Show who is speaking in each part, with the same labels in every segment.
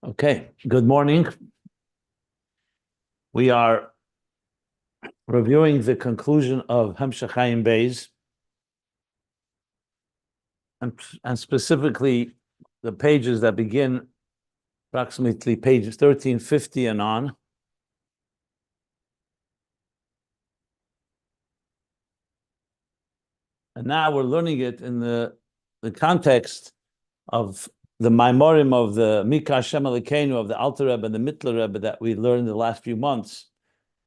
Speaker 1: Okay, good morning. We are reviewing the conclusion of Hemshech Ayin Beis, and specifically the pages that begin approximately page 1350 and on. And now we're learning it in the context of the Maimorim of the Mika Hashem Elokeinu of the Alter Rebbe and the Mittler Rebbe that we learned the last few months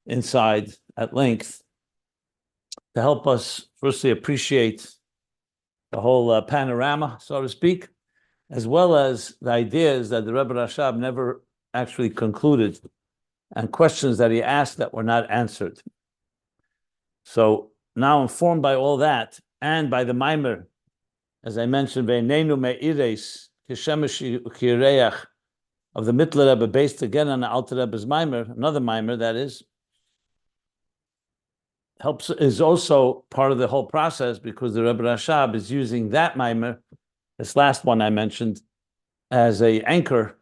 Speaker 1: inside at length, to help us firstly appreciate the whole panorama, so to speak, as well as the ideas that the Rebbe Rashab never actually concluded and questions that he asked that were not answered. So now, informed by all that and by the Maimer, as I mentioned, Ve'neinu me'ires kishemesh kireach of the Mittler Rebbe, based again on the Alter Rebbe's Maimer, another Maimer that is also part of the whole process, because the Rebbe Rashab is using that Maimer, this last one I mentioned, as a anchor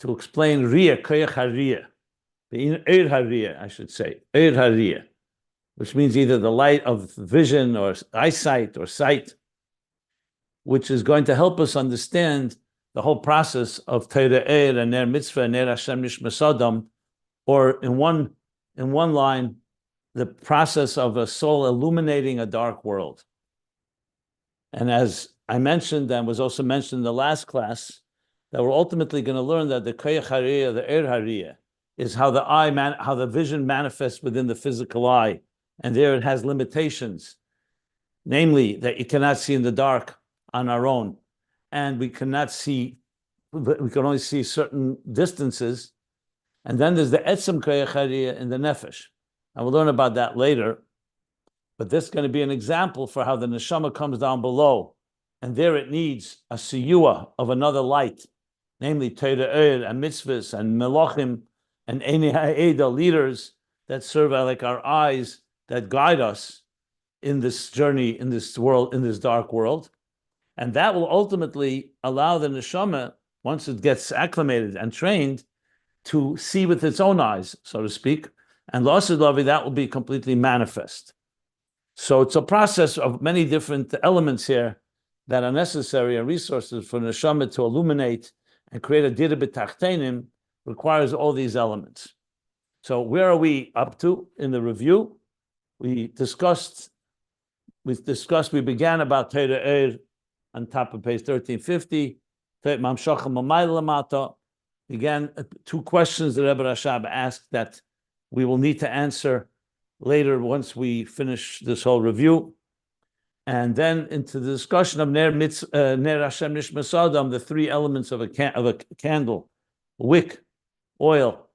Speaker 1: to explain Riyah, Koyach HaRiyah, the Eir HaRiyah, I should say, Eir HaRiyah, which means either the light of vision or eyesight or sight, which is going to help us understand the whole process of Teira Eir and Ner Mitzvah and Ner Hashem Nishmas Adam, or in one line, the process of a soul illuminating a dark world. And as I mentioned, and was also mentioned in the last class, that we're ultimately going to learn that the Koyach HaRiyah, the Eir HaRiyah, is how the vision manifests within the physical eye, and there it has limitations, namely that you cannot see in the dark on our own, and we can only see certain distances. And then there's the Etzem Koyach HaRiyah in the Nefesh. And we'll learn about that later. But this is going to be an example for how the neshama comes down below. And there it needs a siyua of another light, namely Teira Eir and mitzvahs and melachim and Einei Ha'eda, leaders that serve like our eyes that guide us in this journey, in this world, in this dark world. And that will ultimately allow the neshama, once it gets acclimated and trained, to see with its own eyes, so to speak. And L'Asid that will be completely manifest. So it's a process of many different elements here that are necessary, and resources for neshama to illuminate and create a dira b'tachtenim requires all these elements. So where are we up to in the review? We began about Teira Eir on top of page 1350. Began two questions the Rebbe Rashab asked that we will need to answer later once we finish this whole review. And then into the discussion of Ner Hashem Nishmas Adam, the three elements of a candle: wick, oil,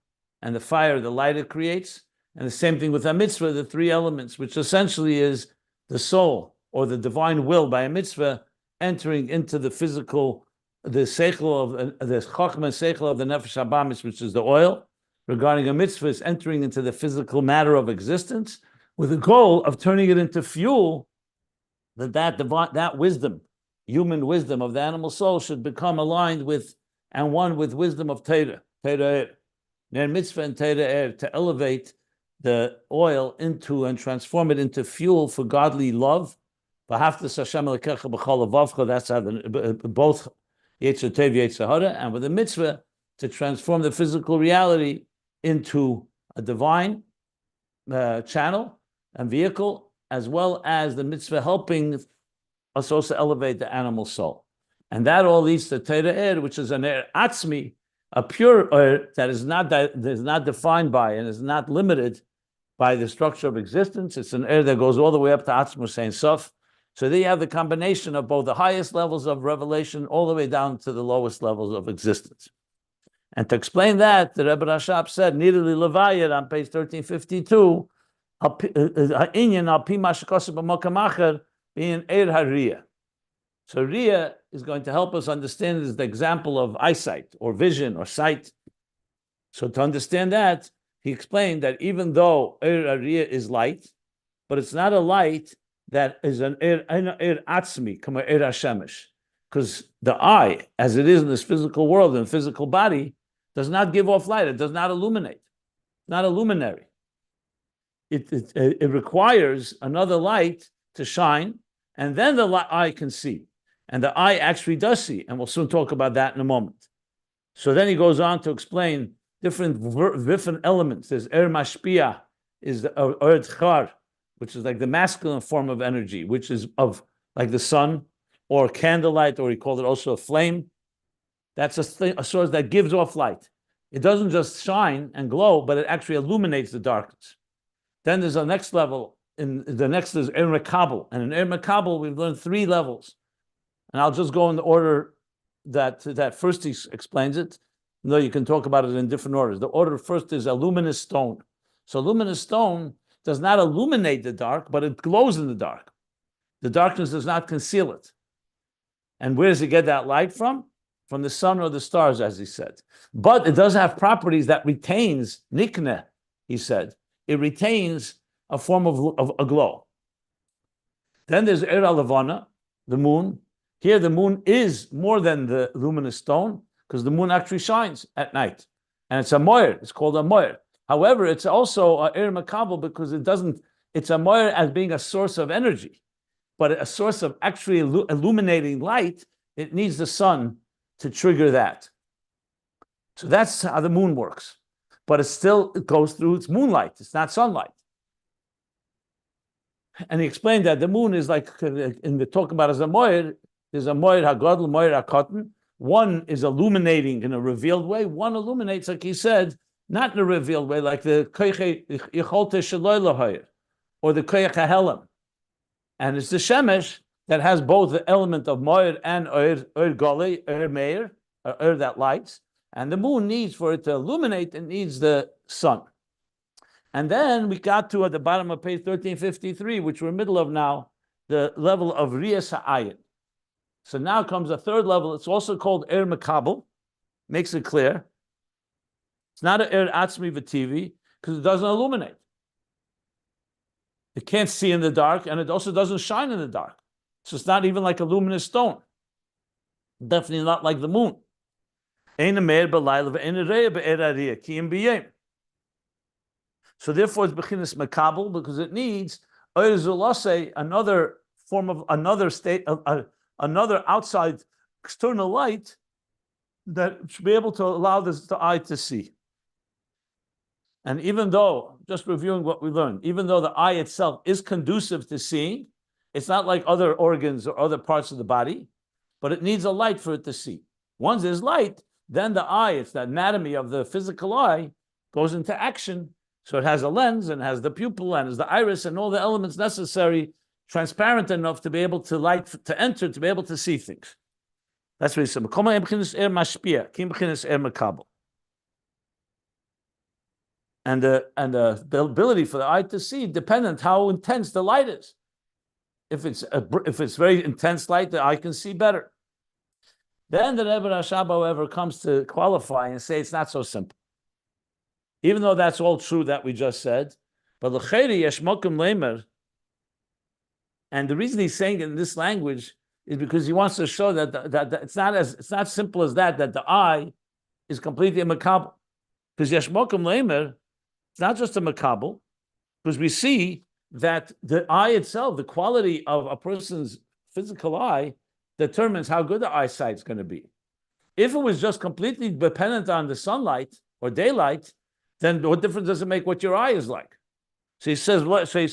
Speaker 1: and the fire, the light it creates. And the same thing with a mitzvah, the three elements, which essentially is the soul or the divine will by a mitzvah entering into the physical, the seichel of the chachma seichel of the nefesh habamis, which is the oil. Regarding a mitzvah, is entering into the physical matter of existence with the goal of turning it into fuel, that wisdom, human wisdom of the animal soul, should become aligned with and one with wisdom of Teira Eir, Ner Mitzvah and Teira Eir, to elevate the oil into and transform it into fuel for godly love. That's how both Yetzer Tov, Yetzer Hara, and with the mitzvah to transform the physical reality into a divine channel and vehicle, as well as the mitzvah helping us also elevate the animal soul. And that all leads to Teira Eir, which is an Eir Atzmi, a pure Eir that is not defined by and is not limited by the structure of existence. It's an Eir that goes all the way up to Atzmus Ein Sof. So there you have the combination of both the highest levels of revelation all the way down to the lowest levels of existence. And to explain that, the Rebbe Rashab said, Nidali Levayat on page 1352, Inyan al pi mashakoseh b'mokam acher being Eir HaRiyah. So Riyah is going to help us understand as the example of eyesight or vision or sight. So to understand that, he explained that even though Eir HaRiyah is light, but it's not a light that is an atzmi, kama hashemesh, because the eye, as it is in this physical world and physical body, does not give off light. It does not illuminate. It's not a luminary. It requires another light to shine, and then the eye can see. And the eye actually does see, and we'll soon talk about that in a moment. So then he goes on to explain different elements. There's mashpia, is the char, which is like the masculine form of energy, which is of like the sun or candlelight, or he called it also a flame. That's a source that gives off light. It doesn't just shine and glow, but it actually illuminates the darkness. Then there's a next level. In the next is makabel, and in makabel we've learned 3 levels, and I'll just go in the order that first he explains it. No, you can talk about it in different orders. The order first is a luminous stone. So luminous stone does not illuminate the dark, but it glows in the dark. The darkness does not conceal it. And where does it get that light from? From the sun or the stars, as he said. But it does have properties that retains nikne, he said. It retains a form of a glow. Then there's levana, the moon. Here the moon is more than the luminous stone, because the moon actually shines at night. And it's a moir, it's called a moir. However, it's also a makabel because it's a moir as being a source of energy. But a source of actually illuminating light, it needs the sun to trigger that. So that's how the moon works. But it goes through its moonlight. It's not sunlight. And he explained that the moon is like, in the talk about as a moir, there's a moir hagadol, moir hakatan. One is illuminating in a revealed way. One illuminates, like he said, not in a revealed way, like the koyche yicholte shaloi lahoyer, or the koyach hahelam. And it's the shemesh that has both the element of moir and goli, meir, that lights. And the moon needs, for it to illuminate, it needs the sun. And then we got to, at the bottom of page 1353, which we're in the middle of now, the level of Riyas Ha'ayin. So now comes a third level. It's also called makabel. Makes it clear. It's not an atzmi v'tivi, because it doesn't illuminate. It can't see in the dark, and it also doesn't shine in the dark. So it's not even like a luminous stone. Definitely not like the moon. So therefore it's bechinas makabel, because it needs another form of another state, another outside external light that should be able to allow the eye to see. And even though, just reviewing what we learned, even though the eye itself is conducive to seeing, it's not like other organs or other parts of the body, but it needs a light for it to see. Once there's light, then the eye, it's the anatomy of the physical eye, goes into action. So it has a lens and has the pupil and has the iris and all the elements necessary, transparent enough to be able to light, to enter, to be able to see things. That's what he said. And the ability for the eye to see dependent how intense the light is. If it's very intense light, the eye can see better. Then the Rebbe Rashab, however, comes to qualify and say it's not so simple. Even though that's all true that we just said, but l'cheri yesh mokum leimer, and the reason he's saying it in this language is because he wants to show that it's not simple as that the eye is completely a makabel. Because yesh mokum leimer, it's not just a makabel, because we see that the eye itself, the quality of a person's physical eye, determines how good the eyesight is going to be. If it was just completely dependent on the sunlight or daylight, then what difference does it make what your eye is like? So he says, Isaiah, he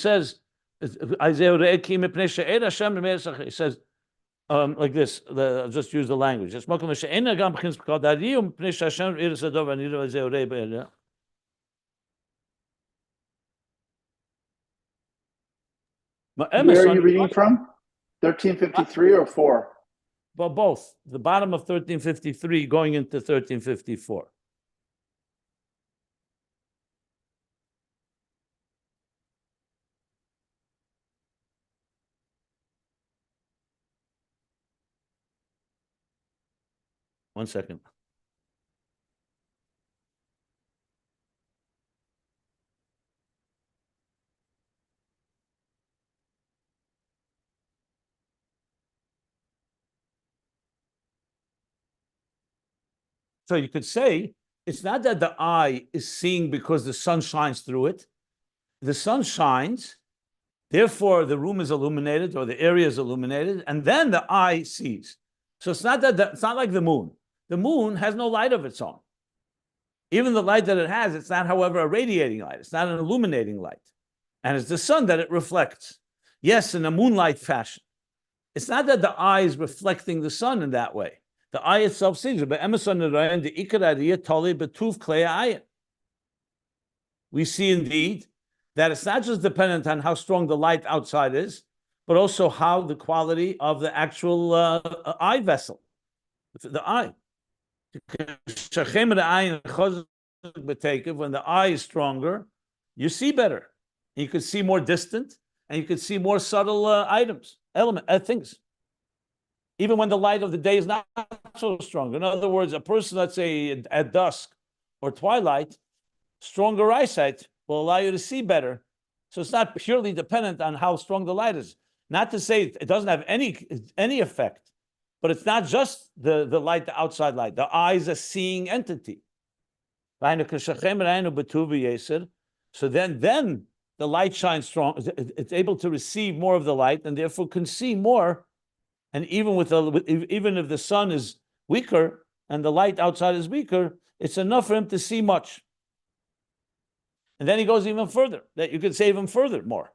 Speaker 1: says, like this, I'll just use the language.
Speaker 2: Where are you reading from? 1353 or 4?
Speaker 1: Well, both. The bottom of 1353 going into 1354. One second. So you could say, it's not that the eye is seeing because the sun shines through it. The sun shines, therefore the room is illuminated or the area is illuminated, and then the eye sees. So it's not it's not like the moon. The moon has no light of its own. Even the light that it has, it's not, however, a radiating light. It's not an illuminating light. And it's the sun that it reflects. Yes, in a moonlight fashion. It's not that the eye is reflecting the sun in that way. The eye itself sees it. We see indeed that it's not just dependent on how strong the light outside is, but also how the quality of the actual eye vessel, the eye. When the eye is stronger, you see better. You could see more distant, and you could see more subtle things. Even when the light of the day is not so strong. In other words, a person, let's say at dusk or twilight, stronger eyesight will allow you to see better. So it's not purely dependent on how strong the light is. Not to say it doesn't have any effect, but it's not just the light, the outside light. The eye is a seeing entity. So then the light shines strong. It's able to receive more of the light and therefore can see more. And even even if the sun is weaker and the light outside is weaker, it's enough for him to see much. And then he goes even further, that you could say even further more.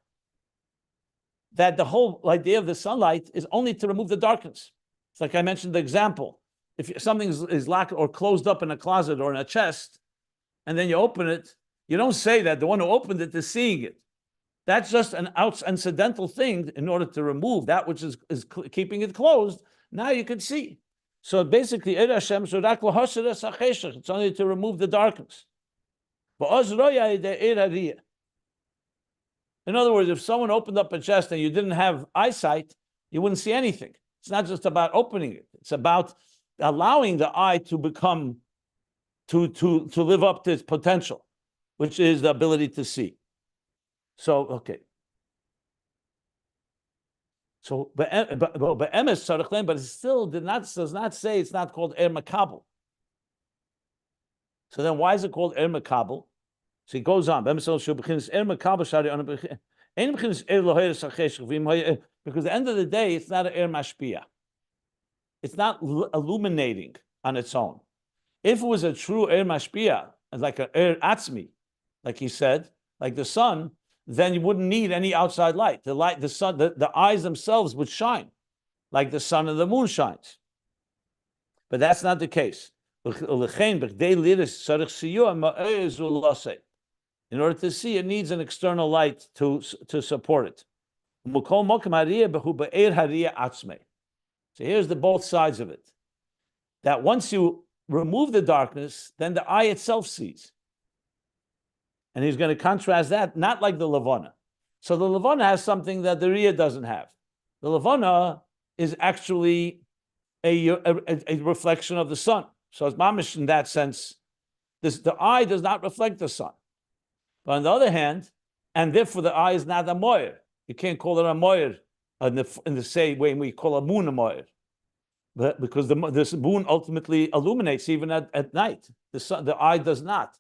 Speaker 1: That the whole idea of the sunlight is only to remove the darkness. It's like I mentioned the example. If something is locked or closed up in a closet or in a chest, and then you open it, you don't say that the one who opened it is seeing it. That's just an incidental thing in order to remove that which is keeping it closed. Now you can see. So basically, it's only to remove the darkness. In other words, if someone opened up a chest and you didn't have eyesight, you wouldn't see anything. It's not just about opening it. It's about allowing the eye to become, to live up to its potential, which is the ability to see. So, okay. So, but it still does not say it's not called makabel. So then why is it called makabel? So he goes on. Because at the end of the day, it's not an mashpia. It's not illuminating on its own. If it was a true mashpia, like an atzmi, like he said, like the sun, then you wouldn't need any outside light. The sun, the eyes themselves would shine, like the sun and the moon shines. But that's not the case. In order to see, it needs an external light to support it. So here's the both sides of it. That once you remove the darkness, then the eye itself sees. And he's going to contrast that, not like the Levana. So the Levana has something that the Riyah doesn't have. The Levana is actually a reflection of the sun. So it's mamish in that sense. The eye does not reflect the sun. But on the other hand, and therefore the eye is not a moyer. You can't call it a moyer in the same way we call a moon a moyer. But because this moon ultimately illuminates even at night. The eye does not.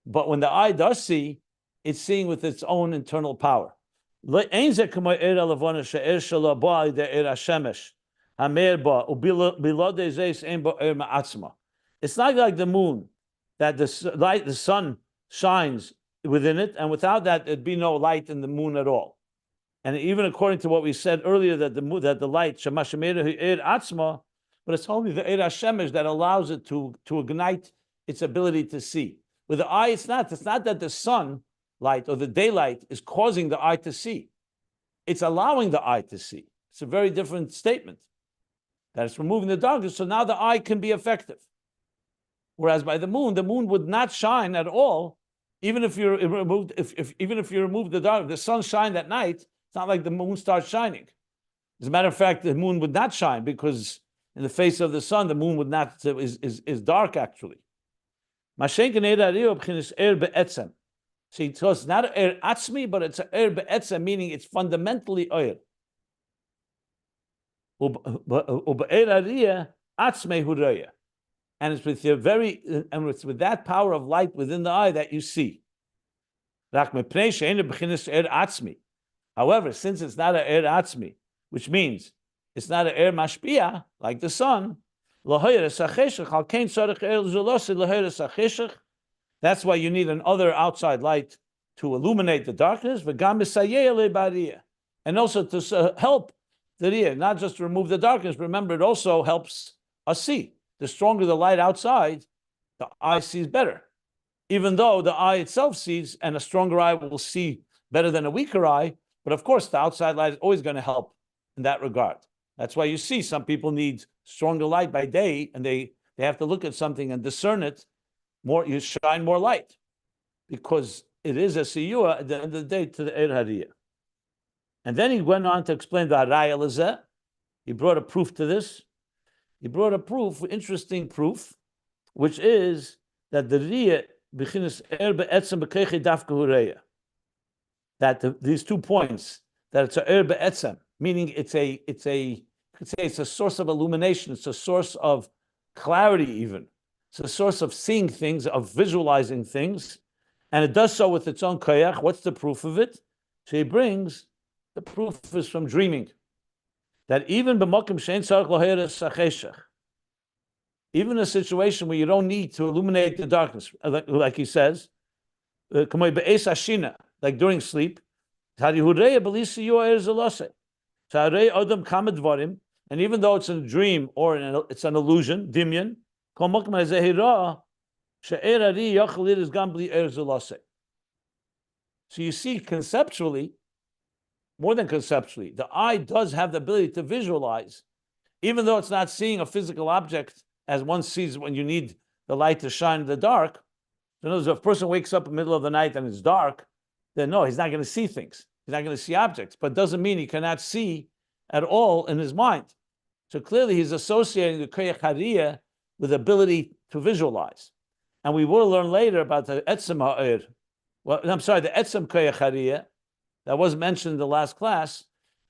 Speaker 1: But when the eye does see, it's seeing with its own internal power. It's not like the moon, that the sun shines within it, and without that, there'd be no light in the moon at all. And even according to what we said earlier, that the light, but it's only the Eir HaShemesh that allows it to ignite its ability to see. With the eye, it's not that the sun light or the daylight is causing the eye to see. It's allowing the eye to see. It's a very different statement. That it's removing the darkness, so now the eye can be effective. Whereas by the moon would not shine at all, even if you remove the dark. The sun shines at night. It's not like the moon starts shining. As a matter of fact, the moon would not shine because in the face of the sun, the moon would not is dark actually. See, so it's not er atzmi, but it's er be'etzem, meaning it's fundamentally er. and it's with it's with that power of light within the eye that you see. However, since it's not an er atzmi, which means it's not an er mashpia like the sun, that's why you need another outside light to illuminate the darkness, and also to help the riyah, not just to remove the darkness. Remember, it also helps us see. The stronger the light outside, the eye sees better. Even though the eye itself sees, and a stronger eye will see better than a weaker eye, but of course, the outside light is always going to help in that regard. That's why you see some people need stronger light by day, and they have to look at something and discern it more. You shine more light because it is a siyua at the end of the day to the er hariyah. And then he went on to explain the haraya lezeh. He brought a proof to this. He brought a proof, interesting proof, which is that the riyah b'chinas er be'etzem b'keiche dafka hureya. That these 2 points, that it's a er be'etzem, meaning it's a source of illumination. It's a source of clarity even. It's a source of seeing things, of visualizing things. And it does so with its own koyach. What's the proof of it? So he brings, the proof is from dreaming. That even b'mokim shein tzarich loheres acheshech, even a situation where you don't need to illuminate the darkness, like he says, like during sleep, and even though it's a dream or it's an illusion, dimyan, so you see conceptually, more than conceptually, the eye does have the ability to visualize, even though it's not seeing a physical object as one sees when you need the light to shine in the dark. In other words, if a person wakes up in the middle of the night and it's dark, then no, he's not going to see things. He's not going to see objects, but it doesn't mean he cannot see at all in his mind. So clearly he's associating the koyach hariyah with ability to visualize. And we will learn later about the etzem ha'er. Well, I'm sorry, the etzem koyach hariyah that was mentioned in the last class,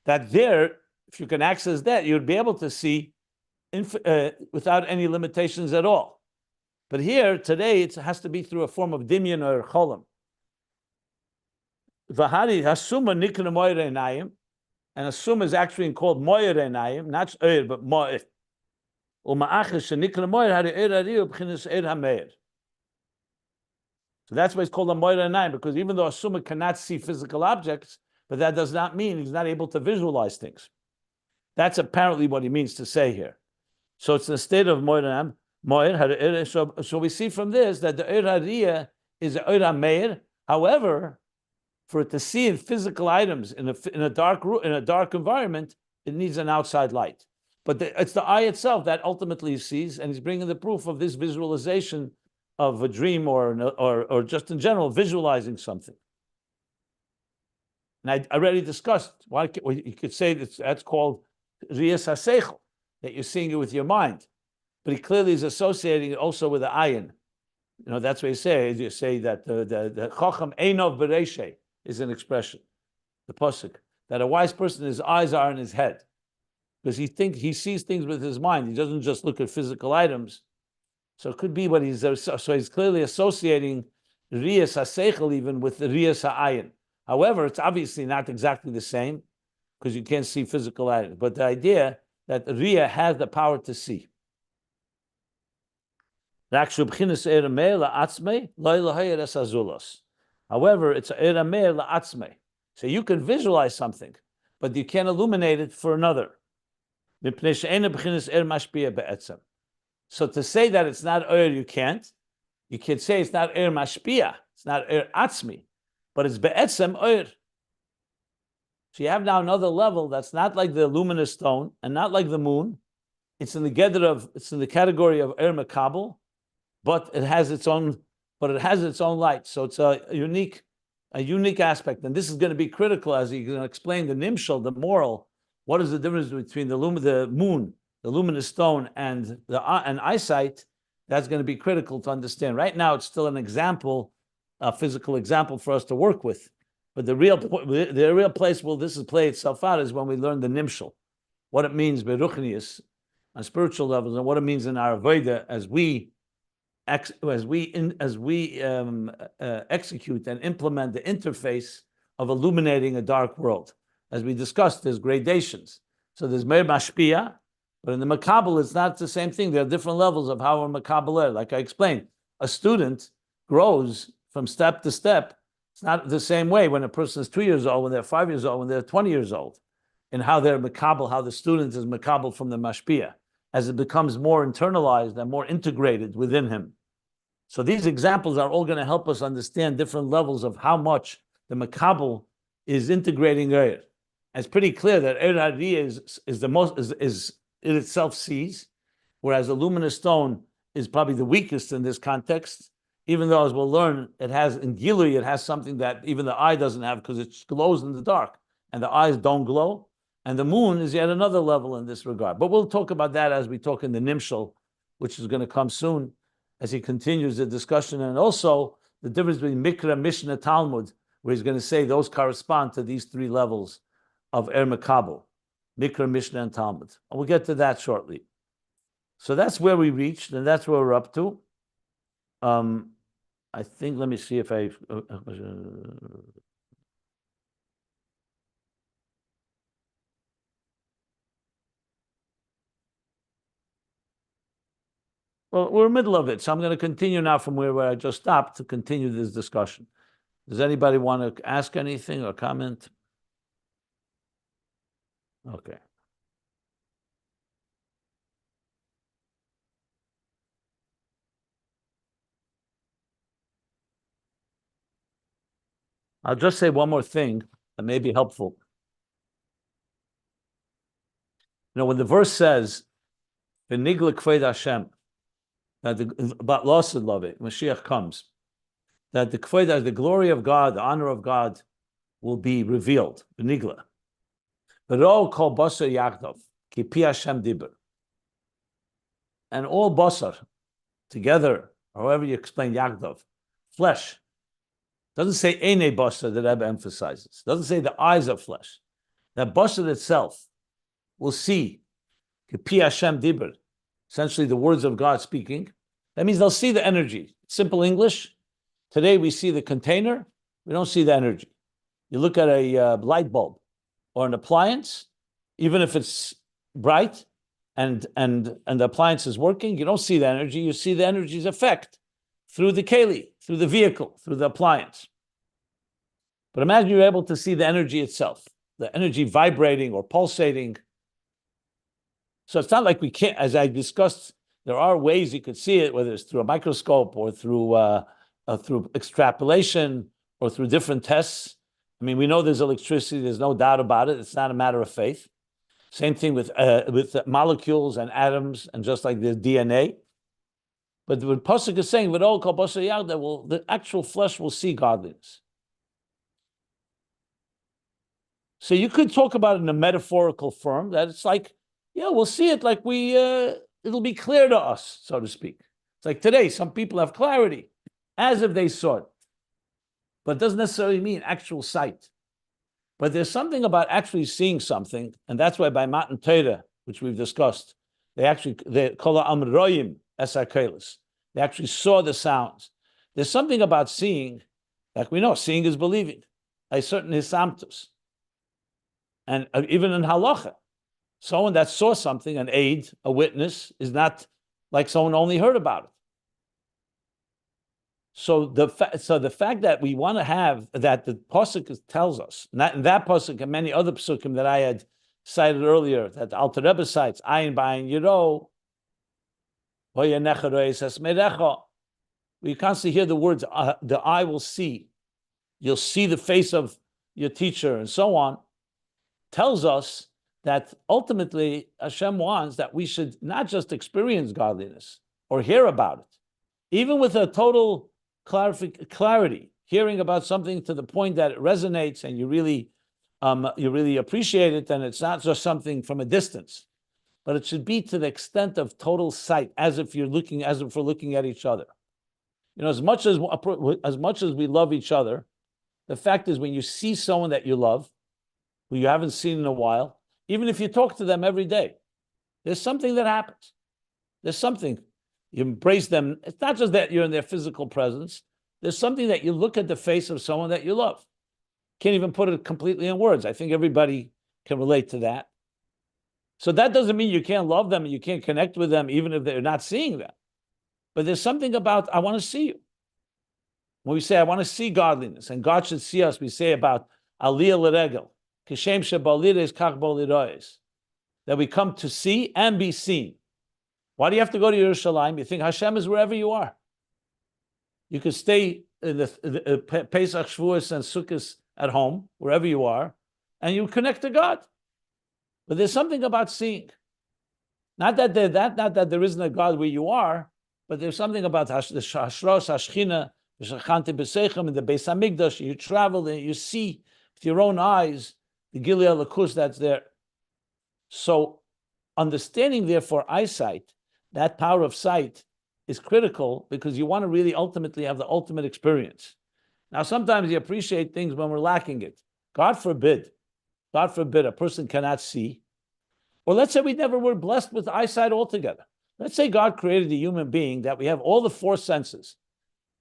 Speaker 1: that there, if you can access that, you'd be able to see without any limitations at all. But here, today, it has to be through a form of dimyan or cholam. V'hari hasuma nikra moyer enayim, and asuma is actually called moyer enayim, not oyer, but moyer. U'ma'achish shenikra moyer hari er ariyu b'chinas er hameir. So that's why it's called a moyer enayim, because even though asuma cannot see physical objects, but that does not mean he's not able to visualize things. That's apparently what he means to say here. So it's the state of moyer enayim. So we see from this that the er hariyah is a er hameir. However, for it to see in physical items in a dark room, in a dark environment, it needs an outside light. But it's the eye itself that ultimately sees, and he's bringing the proof of this visualization of a dream or just in general visualizing something. And I already discussed why you could say that's called riyas haseichel, that you're seeing it with your mind. But he clearly is associating it also with the ayin. You know, that's what you say that the chacham einov bereishe is an expression, the pasuk, that a wise person, his eyes are in his head, because he sees things with his mind. He doesn't just look at physical items. So it could be what he's clearly associating riyas haseichel even with the riyas ha'ayin. However, it's obviously not exactly the same because you can't see physical items. But the idea that riyah has the power to see. However, it's a erameir la'atzmei. So you can visualize something, but you can't illuminate it for another. So to say that it's not you can't. You can say it's not mashpia, it's not atzmi, but it's be'etzem oir. So you have now another level that's not like the luminous stone and not like the moon. It's in the category of makabel, but it has its own light. So it's a unique aspect. And this is going to be critical as he's going to explain the nimshal, the moral. What is the difference between the moon, the luminous stone, and eyesight? That's going to be critical to understand. Right now, it's still an example, a physical example for us to work with. But the real place where this will play itself out is when we learn the nimshal, what it means beruchnius, on spiritual levels, and what it means in our Avodah as we execute and implement the interface of illuminating a dark world. As we discussed, there's gradations. So there's Meir Mashpia, but in the Makabel, it's not the same thing. There are different levels of how we're Makabel. Like I explained, a student grows from step to step. It's not the same way when a person is 2 years old, when they're 5 years old, when they're 20 years old, and how they're Makabel, how the student is Makabel from the Mashpia, as it becomes more internalized and more integrated within him. So these examples are all going to help us understand different levels of how much the Makabel is integrating Eir. It's pretty clear that Eir Hadiyah is the most, is it itself sees, whereas a luminous stone is probably the weakest in this context, even though, as we'll learn, it has, in Gilui, it has something that even the eye doesn't have because it glows in the dark, and the eyes don't glow, and the moon is yet another level in this regard. But we'll talk about that as we talk in the Nimshal, which is going to come soon, as he continues the discussion, and also the difference between Mikra, Mishnah, Talmud, where he's going to say those correspond to these three levels of Er Makabel, Mikra, Mishnah, and Talmud. And we'll get to that shortly. So that's where we reached, and that's where we're up to. I think, let me see if I... Well, we're in the middle of it, so I'm going to continue now from where I just stopped to continue this discussion. Does anybody want to ask anything or comment? Okay. I'll just say one more thing that may be helpful. You know, when the verse says, "V'nigla kved Hashem," that about loss of love, Mashiach comes, that the kved, the glory of God, the honor of God, will be revealed. V'nigla. V'ro kol basar yachdav, ki pi Hashem diber. And all basar together, however you explain yachdav, flesh. Doesn't say ene basar, that Rebbe emphasizes. Doesn't say the eyes of flesh. That basar itself will see Pi Hashem Dibur, essentially the words of God speaking. That means they'll see the energy. Simple English. Today we see the container, we don't see the energy. You look at a light bulb or an appliance, even if it's bright and the appliance is working, you don't see the energy. You see the energy's effect through the keli, through the vehicle, through the appliance. But imagine you're able to see the energy itself, the energy vibrating or pulsating. So it's not like we can't, as I discussed, there are ways you could see it, whether it's through a microscope or through extrapolation or through different tests. I mean, we know there's electricity, there's no doubt about it. It's not a matter of faith. Same thing with molecules and atoms, and just like the DNA. But what Pasuk is saying, the actual flesh will see godliness. So you could talk about it in a metaphorical form, that it's like, yeah, we'll see it like it'll be clear to us, so to speak. It's like today, some people have clarity, as if they saw it. But it doesn't necessarily mean actual sight. But there's something about actually seeing something, and that's why by Matan Torah, which we've discussed, they call it Amroyim Esakelis. They actually saw the sounds. There's something about seeing, like we know, seeing is believing. A certain hisamtus. And even in halacha, someone that saw something, an aid, a witness, is not like someone only heard about it. So the fact that we want to have that the pasuk tells us, not in that pasuk and many other pasukim that I had cited earlier, that the Alter Rebbe cites, Ayin B'ayin Yiro, we constantly hear the words, the eye will see, you'll see the face of your teacher, and so on, tells us that ultimately Hashem wants that we should not just experience godliness or hear about it, even with a total clarity, hearing about something to the point that it resonates and you really appreciate it, and it's not just something from a distance, but it should be to the extent of total sight, as if we're looking at each other. You know, as much as we love each other, the fact is when you see someone that you love, who you haven't seen in a while, even if you talk to them every day, There's something that happens. There's something. You embrace them. It's not just that you're in their physical presence. There's something that you look at the face of someone that you love. Can't even put it completely in words. I think everybody can relate to that. So that doesn't mean you can't love them and you can't connect with them, even if they're not seeing them. But there's something about, I want to see you. When we say, I want to see godliness, and God should see us, we say about aliyah l'regel, kishem shebalires kach boliroes, that we come to see and be seen. Why do you have to go to Yerushalayim? You think Hashem is wherever you are. You could stay in the Pesach, Shavuos, and Sukkot at home, wherever you are, and you connect to God. But there's something about seeing. Not that there isn't a God where you are, but there's something about the Hashros, Hashchina, the Shachante B'Seichem, in the Beis Hamikdash. You travel and you see with your own eyes the Gilead Lakus that's there. So understanding, therefore, eyesight, that power of sight, is critical because you want to really ultimately have the ultimate experience. Now, sometimes you appreciate things when we're lacking it. God forbid, a person cannot see. Or let's say we never were blessed with eyesight altogether. Let's say God created a human being that we have all the four senses: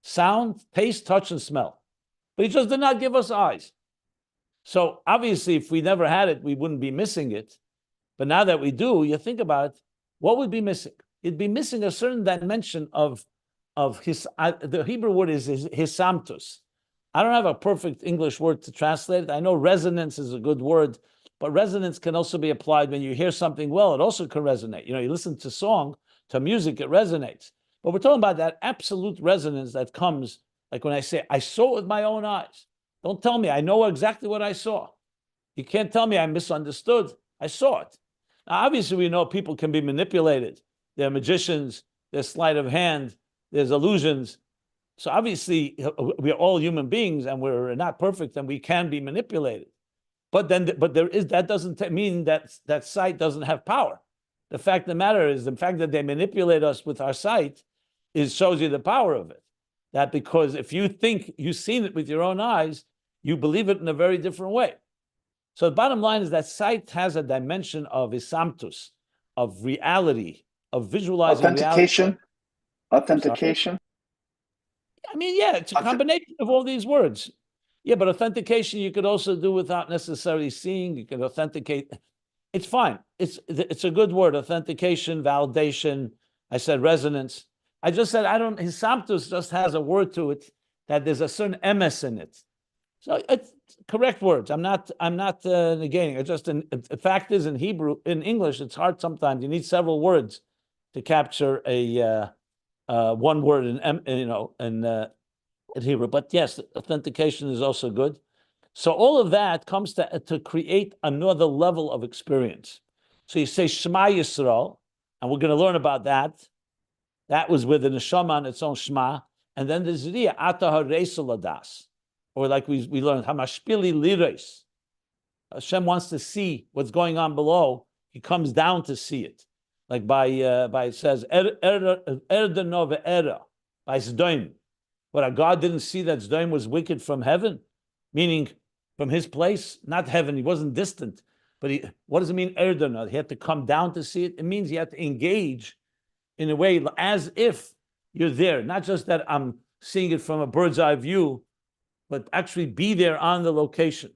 Speaker 1: sound, taste, touch, and smell. But he just did not give us eyes. So obviously, if we never had it, we wouldn't be missing it. But now that we do, you think about it, what would be missing? It'd be missing a certain dimension of his, the Hebrew word is hisamtus. I don't have a perfect English word to translate it. I know resonance is a good word, but resonance can also be applied when you hear something well. It also can resonate. You know, you listen to song, to music, it resonates. But we're talking about that absolute resonance that comes, like when I say, I saw it with my own eyes. Don't tell me, I know exactly what I saw. You can't tell me I misunderstood. I saw it. Now, obviously, we know people can be manipulated. They're magicians, there's sleight of hand, there's illusions. So obviously, we're all human beings and we're not perfect and we can be manipulated. But that doesn't mean that sight doesn't have power. The fact of the matter is, the fact that they manipulate us with our sight shows you the power of it. That because if you think you've seen it with your own eyes, you believe it in a very different way. So the bottom line is that sight has a dimension of isamtus, of reality, of visualizing
Speaker 2: authentication.
Speaker 1: Reality.
Speaker 2: Authentication.
Speaker 1: I mean, yeah, it's a combination of all these words. Yeah, but authentication you could also do without necessarily seeing. You can authenticate. It's fine. It's a good word. Authentication, validation. I said resonance. I just said hisamtus just has a word to it that there's a certain emes in it. So it's correct words. I'm not negating. It's just the fact is in Hebrew, in English, it's hard sometimes. You need several words to capture a one word in Hebrew. But yes, authentication is also good. So all of that comes to create another level of experience. So you say Shema Yisrael, and we're going to learn about that. That was with the neshama on its own Shema, and then there's Zriya Ata Haresul Adas, or like we learned Hamashpili Lires. Hashem wants to see what's going on below. He comes down to see it, like by it says Erdanova Era by Zdoim. But God didn't see that Zdoim was wicked from heaven, meaning from his place, not heaven. He wasn't distant. But what does it mean, Erdana? He had to come down to see it. It means he had to engage in a way as if you're there. Not just that I'm seeing it from a bird's eye view, but actually be there on the location.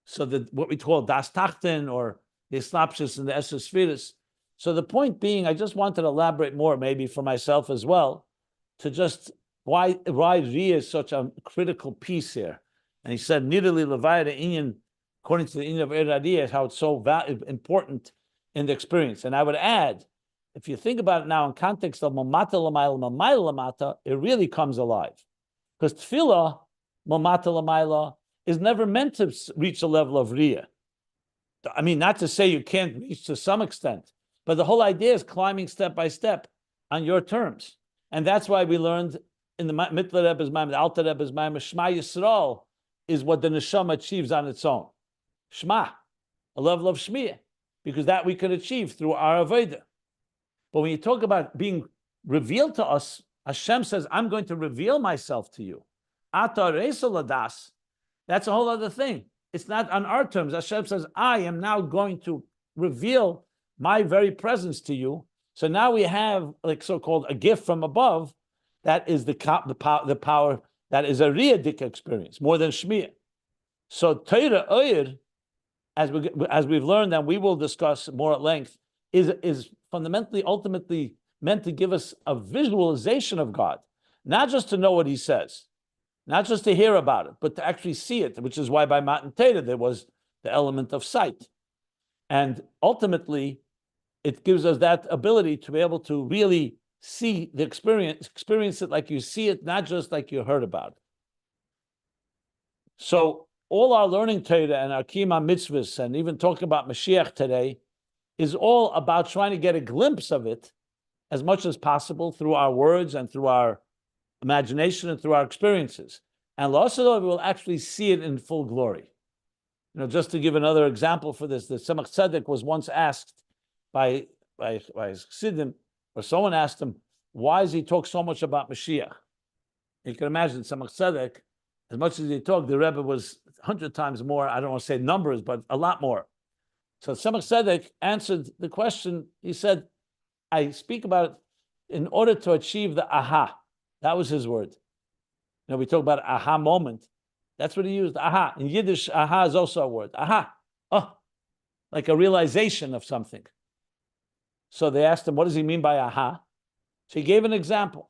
Speaker 1: So that what we call das tachten or the slapshus and the esesphiris. So the point being, I just wanted to elaborate more, maybe for myself as well, to just why Ria is such a critical piece here. And he said, Nidali Levaya Inyan, according to the Inyan of Eradia, how it's so important in the experience. And I would add, if you think about it now in context of Mamata Lamaila, Mamaila Lamata, it really comes alive. Because Tefillah, Mamata Lamaila, is never meant to reach a level of Ria. I mean, not to say you can't reach to some extent, but the whole idea is climbing step by step on your terms. And that's why we learned in the Mitler Rebbe's Maim, the Alter Rebbe's Maim, Shema Yisrael is what the neshama achieves on its own. Shema, a level of Shmiya, because that we can achieve through our Avodah. But when you talk about being revealed to us, Hashem says, I'm going to reveal myself to you. Ata Reisel Adas, that's a whole other thing. It's not on our terms. Hashem says, I am now going to reveal my very presence to you. So now we have like so-called a gift from above. That is the power that is a riyadik experience more than shmiyah. So Torah Oyer, as we've learned and we will discuss more at length, is fundamentally, ultimately meant to give us a visualization of God, not just to know what He says, not just to hear about it, but to actually see it. Which is why by Matan Torah there was the element of sight, and ultimately it gives us that ability to be able to really see the experience it like you see it, not just like you heard about it. So all our learning Torah and our kiyum mitzvahs, and even talking about Mashiach today, is all about trying to get a glimpse of it as much as possible through our words and through our imagination and through our experiences. And also we will actually see it in full glory. Just to give another example for this, the Tzemach Tzedek was once asked by his Chassidim, or someone asked him, why does he talk so much about Mashiach? You can imagine Tzemach Tzedek, as much as he talked, the Rebbe was 100 times more, I don't want to say numbers, but a lot more. So Tzemach Tzedek answered the question. He said, I speak about it in order to achieve the aha. That was his word. We talk about aha moment. That's what he used, aha. In Yiddish, aha is also a word. Aha. Oh, like a realization of something. So they asked him, what does he mean by aha? So he gave an example,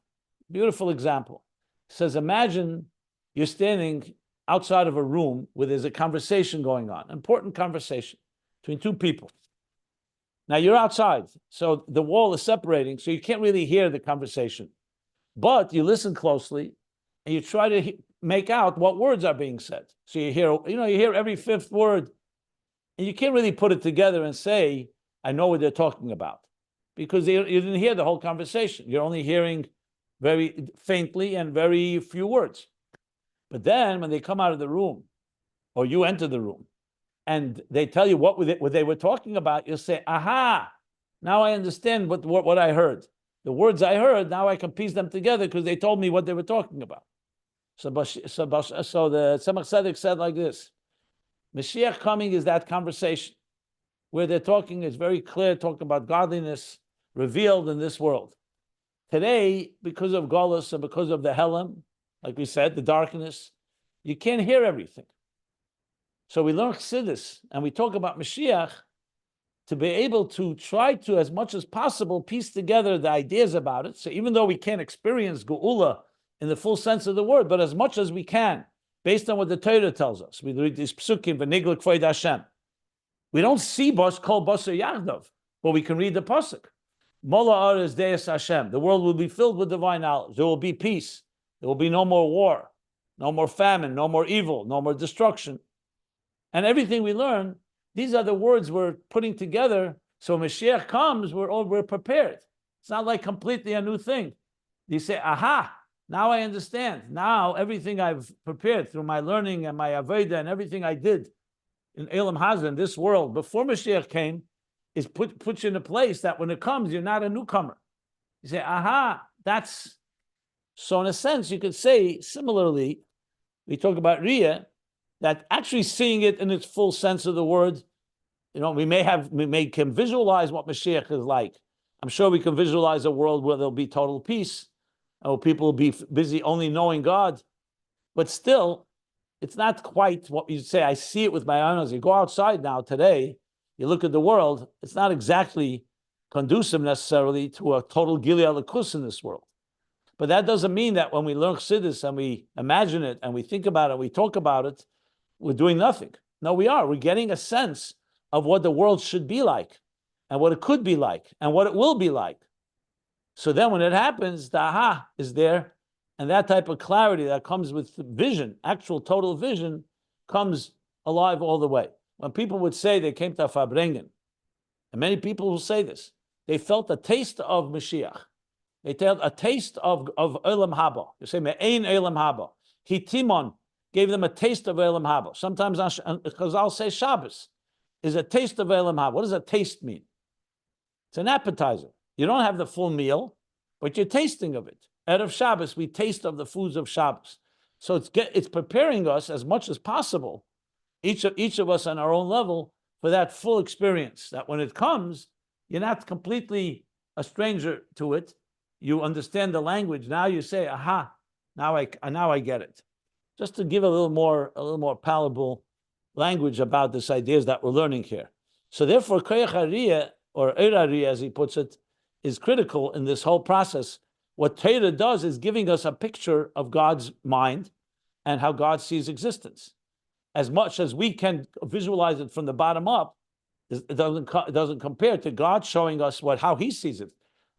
Speaker 1: beautiful example. He says, imagine you're standing outside of a room where there's a conversation going on, important conversation between two people. Now you're outside, so the wall is separating, so you can't really hear the conversation. But you listen closely, and you try to make out what words are being said. So you hear every fifth word, and you can't really put it together and say, I know what they're talking about, because you didn't hear the whole conversation. You're only hearing very faintly and very few words. But then when they come out of the room, or you enter the room, and they tell you what they were talking about, you'll say, aha, now I understand what I heard. The words I heard, now I can piece them together because they told me what they were talking about. So the Tzemach Tzedek said like this, Mashiach coming is that conversation where they're talking, it's very clear, talking about godliness revealed in this world. Today, because of Golus and because of the Helam, like we said, the darkness, you can't hear everything. So we learn Chassidus and we talk about Mashiach to be able to try to, as much as possible, piece together the ideas about it. So even though we can't experience Geula in the full sense of the word, but as much as we can, based on what the Torah tells us, we read these psukim, v'niglik kvoid Hashem. We don't see bos kol basar yachdav, but we can read the pasuk. Mola aretz deis Hashem. The world will be filled with divine knowledge. There will be peace. There will be no more war, no more famine, no more evil, no more destruction. And everything we learn, these are the words we're putting together. So Mashiach comes, we're prepared. It's not like completely a new thing. You say, aha, now I understand. Now everything I've prepared through my learning and my avodah and everything I did in Elam Hazan, this world, before Mashiach came, is put you in a place that when it comes, you're not a newcomer. You say, aha, that's... So in a sense, you could say, similarly, we talk about Riyah, that actually seeing it in its full sense of the word, we can visualize what Mashiach is like. I'm sure we can visualize a world where there'll be total peace, or people will be busy only knowing God. But still, it's not quite what you say, I see it with my eyes. You go outside now today, you look at the world, it's not exactly conducive necessarily to a total Gilui Elokus in this world. But that doesn't mean that when we learn Chassidus and we imagine it and we think about it, we talk about it, we're doing nothing. No, we are. We're getting a sense of what the world should be like and what it could be like and what it will be like. So then when it happens, the aha is there, and that type of clarity that comes with vision, actual total vision, comes alive all the way. When people would say they came to Farbrengen, and many people will say this, they felt a taste of Mashiach. They felt a taste of Olam Haba. You say, Me'ein Olam Haba. Hitimon gave them a taste of Olam Haba. Sometimes, because I'll say Shabbos is a taste of Olam Haba. What does a taste mean? It's an appetizer. You don't have the full meal, but you're tasting of it. Erev Shabbos, we taste of the foods of Shabbos. So it's preparing us as much as possible, each of us on our own level, for that full experience, that when it comes, You're not completely a stranger to it. You understand the language. Now you say, aha, now I get it. Just to give a little more palatable language about this ideas that we're learning here. So therefore, koyach hariyah, or eir hariyah, as he puts it, is critical in this whole process. What Torah does is giving us a picture of God's mind and how God sees existence. As much as we can visualize it from the bottom up, it doesn't compare to God showing us how He sees it,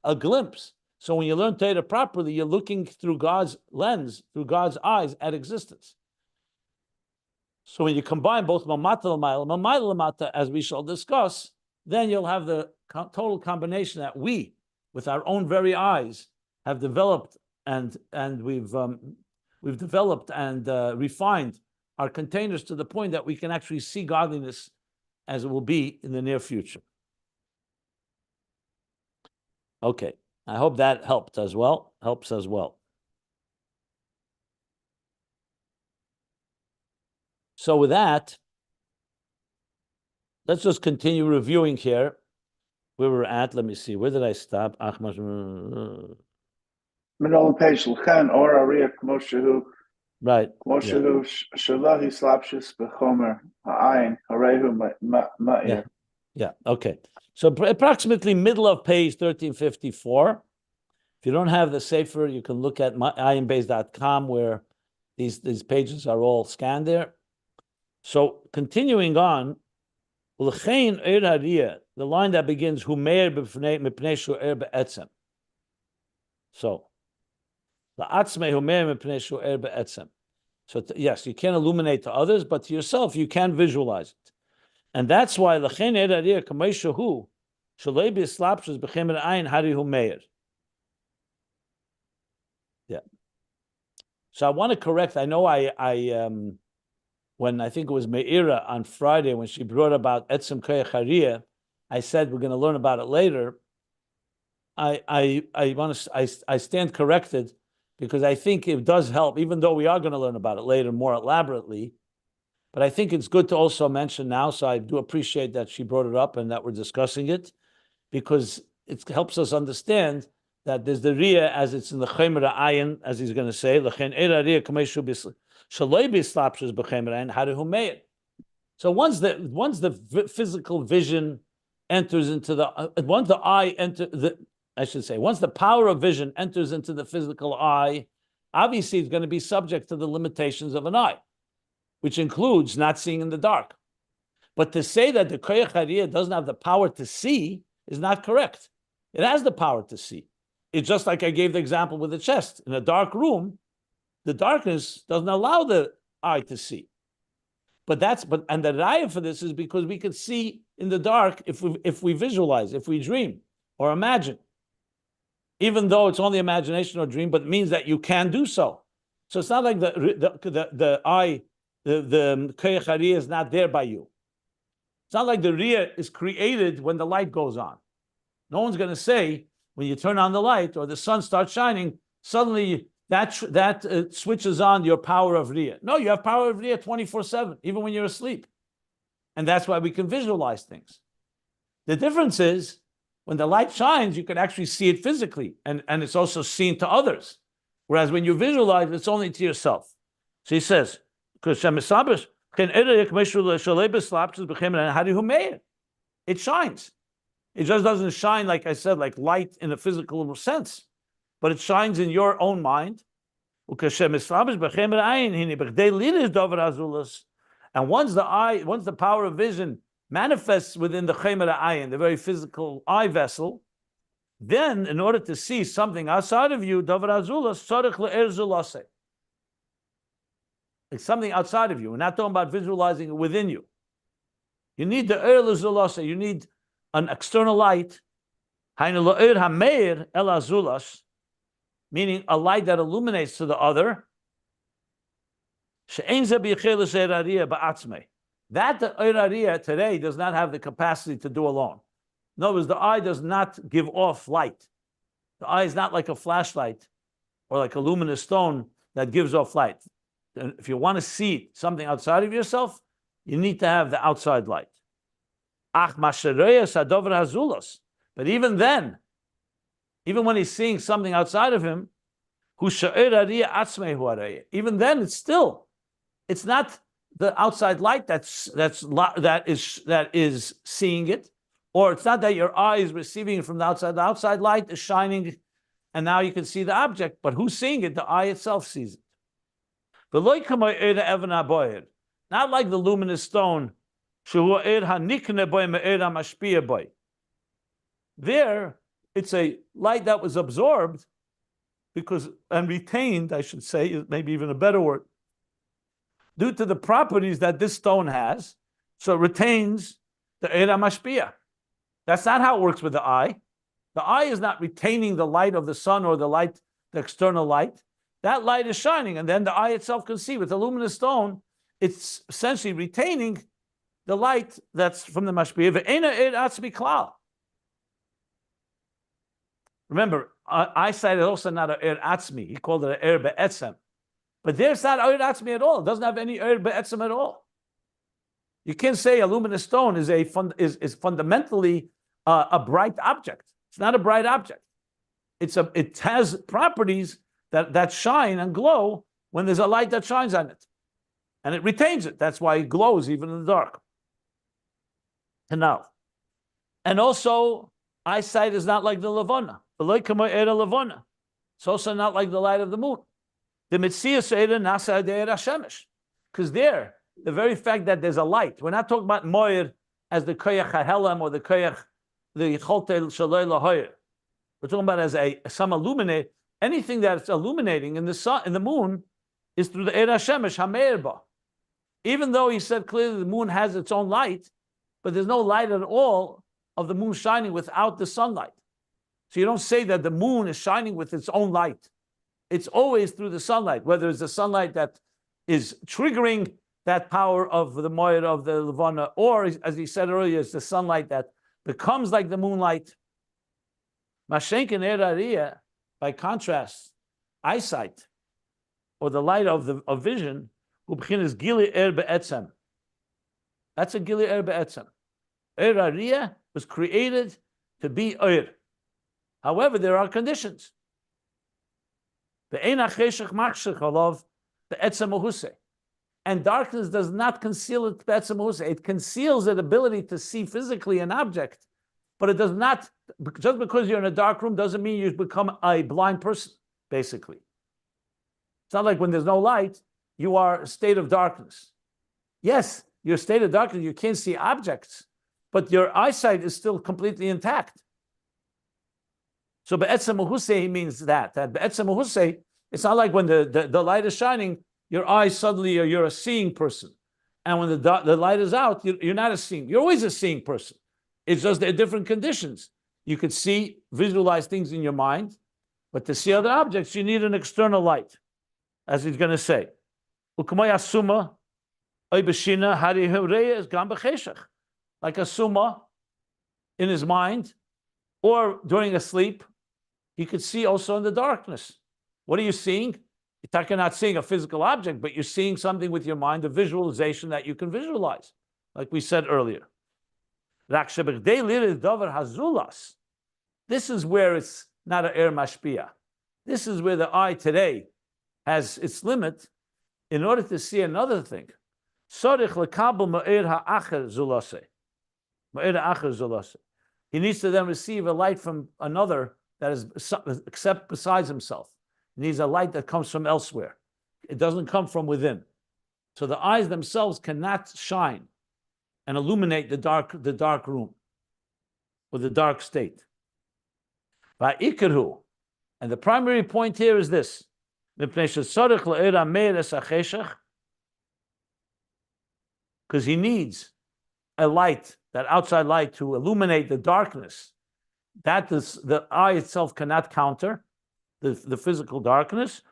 Speaker 1: a glimpse. So when you learn Torah properly, you're looking through God's lens, through God's eyes at existence. So when you combine both mamata l'mayla, mamayla l'mata, as we shall discuss, then you'll have the total combination that we, with our own very eyes, have developed and we've developed and refined our containers to the point that we can actually see godliness as it will be in the near future. Okay, I hope that helps as well. So with that, let's just continue reviewing here where we're at. Let me see, where did I stop?
Speaker 2: Middle of the page, l'chen or ariya k'mo shehu.
Speaker 1: Right.
Speaker 2: K'mo shehu shelahi slapshus b'chomer ha'ayin harehu ma'ir.
Speaker 1: Yeah, okay. So approximately middle of page 1354. If you don't have the Sefer, you can look at ayinbeis.com where these pages are all scanned there. So continuing on, l'chein eir hariyah, the line that begins hu meir mipnei shu'er be'etzem. So la'atzmei hu meir mipnei shu'er be'etzem. So yes, you can illuminate to others, but to yourself you can visualize it, and that's why l'chein eir hariyah kamei shehu shalei b'slapshus b'chemer ayin hari hu meir. Yeah. So I want to correct. I know I when I think it was Meira on Friday when she brought about Etzem Koyach Hariyah, I said we're going to learn about it later. I stand corrected because I think it does help, even though we are going to learn about it later more elaborately. But I think it's good to also mention now. So I do appreciate that she brought it up and that we're discussing it, because it helps us understand that there's the Riyah as it's in the Chemera Ayin, as he's going to say, L'chen eir hariyah kamei shu shaloi b'slapshus b'chemer ayin harihu meir. So once the physical vision enters into once the power of vision enters into the physical eye, obviously it's going to be subject to the limitations of an eye, which includes not seeing in the dark. But to say that the koyach hariyah doesn't have the power to see is not correct. It has the power to see. It's just like I gave the example with the chest. In a dark room, the darkness doesn't allow the eye to see. And the raya for this is because we could see in the dark if we visualize, if we dream or imagine. Even though it's only imagination or dream, but it means that you can do so. So it's not like the eye, the koyach hariyah is not there by you. It's not like the riyah is created when the light goes on. No one's going to say, when you turn on the light or the sun starts shining, suddenly that switches on your power of Riyah. No, you have power of Riyah 24/7, even when you're asleep. And that's why we can visualize things. The difference is, when the light shines, you can actually see it physically, and it's also seen to others. Whereas when you visualize, it's only to yourself. So he says, it shines. It just doesn't shine, like I said, like light in a physical sense, but it shines in your own mind. And once the power of vision manifests within the Chemera Ayin, the very physical eye vessel, then in order to see something outside of you, it's something outside of you. We're not talking about visualizing it within you. You need the eir l'zulase. You need an external light, meaning a light that illuminates to the other. That the eir hariyah today does not have the capacity to do alone. In other words, the eye does not give off light. The eye is not like a flashlight or like a luminous stone that gives off light. And if you want to see something outside of yourself, you need to have the outside light. But But even then, even when he's seeing something outside of him, even then, it's not the outside light that is seeing it, or it's not that your eye is receiving it from the outside. The outside light is shining, and now you can see the object. But who's seeing it? The eye itself sees it. Not like the luminous stone. There, it's a light that was absorbed and retained, I should say, maybe even a better word, due to the properties that this stone has. So it retains the Eira Mashpia. That's not how it works with the eye. The eye is not retaining the light of the sun or the external light. That light is shining, and then the eye itself can see. With the luminous stone, it's essentially retaining the light that's from the Mashpia. Remember, eyesight is also not an Er Atzmi. He called it an Er Be'etzem. But there's not Er Atzmi at all. It doesn't have any Er Be'etzem at all. You can't say a luminous stone is fundamentally a bright object. It's not a bright object. It has properties that shine and glow when there's a light that shines on it. And it retains it. That's why it glows even in the dark. And also, eyesight is not like the Levana. It's also not like the light of the moon. The Metzias Nasa Hashemesh. Because there, the very fact that there's a light, we're not talking about Moir as the Koyach HaHelam or the Koyach, the Choltel Shaloi Lahoyer. We're talking about as some illuminate. Anything that's illuminating in the sun, in the moon, is through the Eira Shemesh HaMeirba. Even though he said clearly the moon has its own light, but there's no light at all of the moon shining without the sunlight. So you don't say that the moon is shining with its own light. It's always through the sunlight, whether it's the sunlight that is triggering that power of the Moed of the Levana, or as he said earlier, it's the sunlight that becomes like the moonlight. Mashenkin Erariya, by contrast, eyesight, or the light of vision, is Gili Er Be'etzem. That's a Gili Er Be'etzem. Erariya was created to be Er. However, there are conditions. And darkness does not conceal it. It conceals its ability to see physically an object, but it does not. Just because you're in a dark room doesn't mean you become a blind person. Basically, it's not like when there's no light, you are a state of darkness. Yes, your state of darkness, you can't see objects, but your eyesight is still completely intact. So be'etzem uhusei means that be'etzem uhusei, it's not like when the light is shining, your eyes suddenly, you're a seeing person. And when the light is out, you're not a seeing. You're always a seeing person. It's just there are different conditions. You could visualize things in your mind, but to see other objects, you need an external light, as he's going to say. Like a summa in his mind, or during a sleep, he could see also in the darkness. What are you seeing? You're not seeing a physical object, but you're seeing something with your mind, a visualization that you can visualize, like we said earlier. This is where it's not an er mashpia. This is where the eye today has its limit. In order to see another thing, he needs to then receive a light from another that is except besides himself. He needs a light that comes from elsewhere. It doesn't come from within. So the eyes themselves cannot shine and illuminate the dark room or the dark state. And the primary point here is this. Because he needs a light, that outside light, to illuminate the darkness. That the eye itself cannot counter, the physical darkness.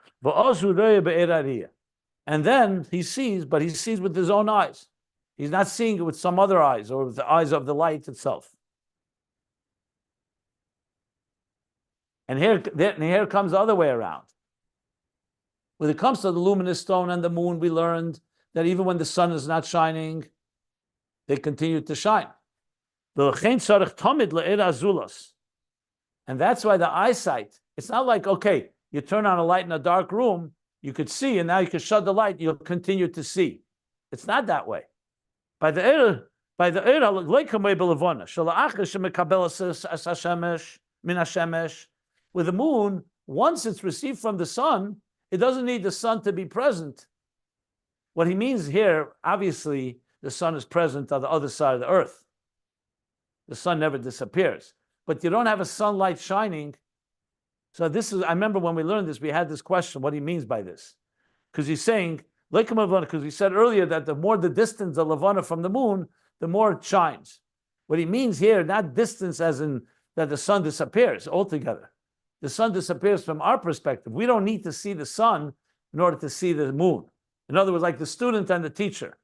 Speaker 1: And then he sees, but he sees with his own eyes. He's not seeing it with some other eyes or with the eyes of the light itself. And here comes the other way around. When it comes to the luminous stone and the moon, we learned that even when the sun is not shining, they continue to shine. And that's why the eyesight, it's not like, okay, you turn on a light in a dark room, you could see, and now you can shut the light, you'll continue to see. It's not that way. By the with the moon, once it's received from the sun, it doesn't need the sun to be present. What he means here, obviously, the sun is present on the other side of the earth. The sun never disappears. But you don't have a sunlight shining. So this is, I remember when we learned this, we had this question, what he means by this. Because he's saying, because we said earlier that the more the distance of Levana from the moon, the more it shines. What he means here, not distance as in that the sun disappears altogether. The sun disappears from our perspective. We don't need to see the sun in order to see the moon. In other words, like the student and the teacher.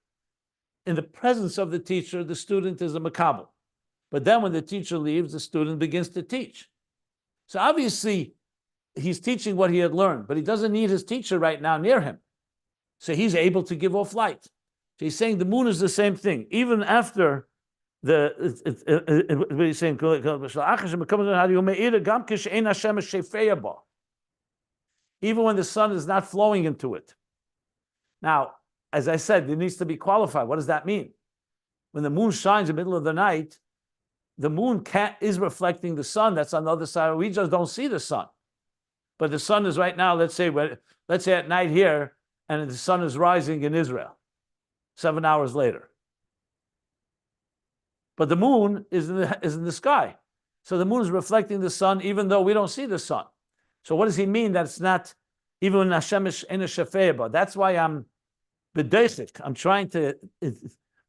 Speaker 1: In the presence of the teacher, the student is a makabel. But then when the teacher leaves, the student begins to teach. So obviously, he's teaching what he had learned, but he doesn't need his teacher right now near him. So he's able to give off light. So he's saying the moon is the same thing. Even after what he's saying, even when the sun is not flowing into it. Now, as I said, it needs to be qualified. What does that mean? When the moon shines in the middle of the night, the moon is reflecting the sun that's on the other side. We just don't see the sun. But the sun is right now, let's say at night here, and the sun is rising in Israel 7 hours later. But the moon is in the sky. So the moon is reflecting the sun even though we don't see the sun. So what does he mean that it's not, even when Hashem is in a shafeeba? That's why I'm bedesik. I'm trying to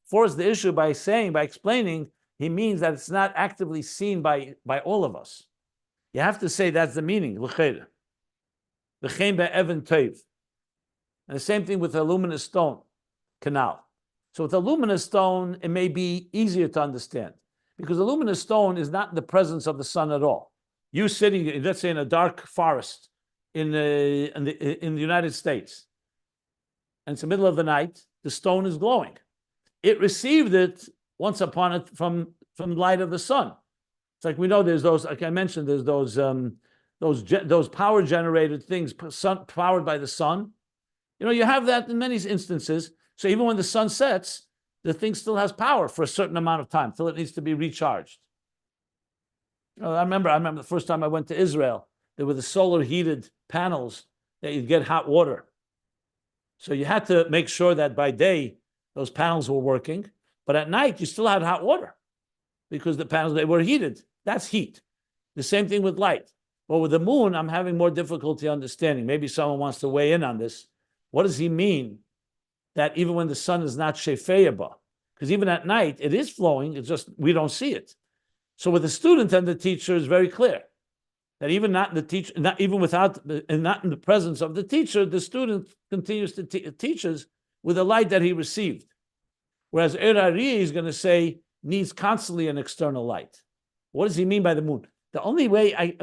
Speaker 1: force the issue by explaining, he means that it's not actively seen by all of us. You have to say that's the meaning. And the same thing with the luminous stone canal. So with a luminous stone, it may be easier to understand because the luminous stone is not in the presence of the sun at all. You sitting, let's say, in a dark forest in the United States, and it's the middle of the night, the stone is glowing. It received it once upon it from the light of the sun. It's like we know there's those, like I mentioned, there's those power generated things powered by the sun. You have that in many instances. So even when the sun sets, the thing still has power for a certain amount of time till it needs to be recharged. I remember the first time I went to Israel, there were the solar heated panels that you'd get hot water. So you had to make sure that by day those panels were working, but at night you still had hot water because the panels, they were heated. That's heat. The same thing with light. But with the moon, I'm having more difficulty understanding. Maybe someone wants to weigh in on this. What does he mean that even when the sun is not shefeyaba? Because even at night, it is flowing, it's just we don't see it. So with the student and the teacher, it's very clear that even not in the teacher, not even without, and not in the presence of the teacher, the student continues to teaches with the light that he received. Whereas Erari is going to say needs constantly an external light. What does he mean by the moon? The only way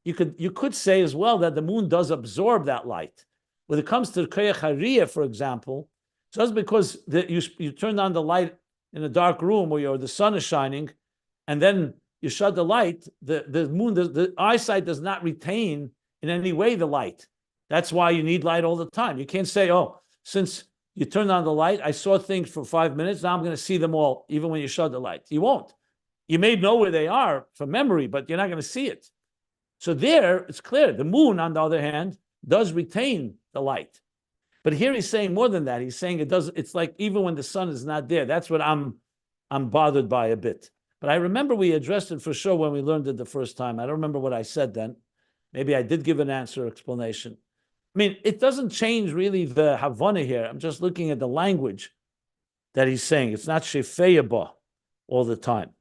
Speaker 1: you could say as well that the moon does absorb that light. When it comes to Koyach Hariyah, for example, just because you turn on the light in a dark room where the sun is shining, and then you shut the light, the moon, the eyesight does not retain in any way the light. That's why you need light all the time. You can't say, oh, since you turned on the light, I saw things for 5 minutes, now I'm going to see them all, even when you shut the light. You won't. You may know where they are from memory, but you're not going to see it. So there, it's clear. The moon, on the other hand, does retain the light. But here he's saying more than that. He's saying it's like even when the sun is not there. That's what I'm bothered by a bit. But I remember we addressed it for sure when we learned it the first time. I don't remember what I said then. Maybe I did give an answer, explanation. I mean, it doesn't change really the Havana here. I'm just looking at the language that he's saying. It's not shefeyaba all the time.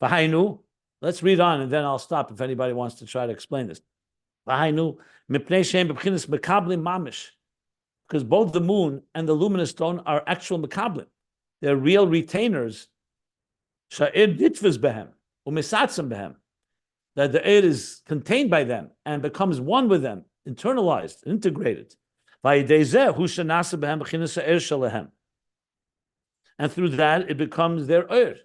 Speaker 1: V'hainu, let's read on and then I'll stop if anybody wants to try to explain this. V'hainu, mipnei she'em b'bchinas mekablim mamish. Because both the moon and the luminous stone are actual mekablim. They're real retainers. Sha'ir ditvis behem, u'misatzim behem. That the air is contained by them and becomes one with them, internalized, integrated. And and through that it becomes their Ur.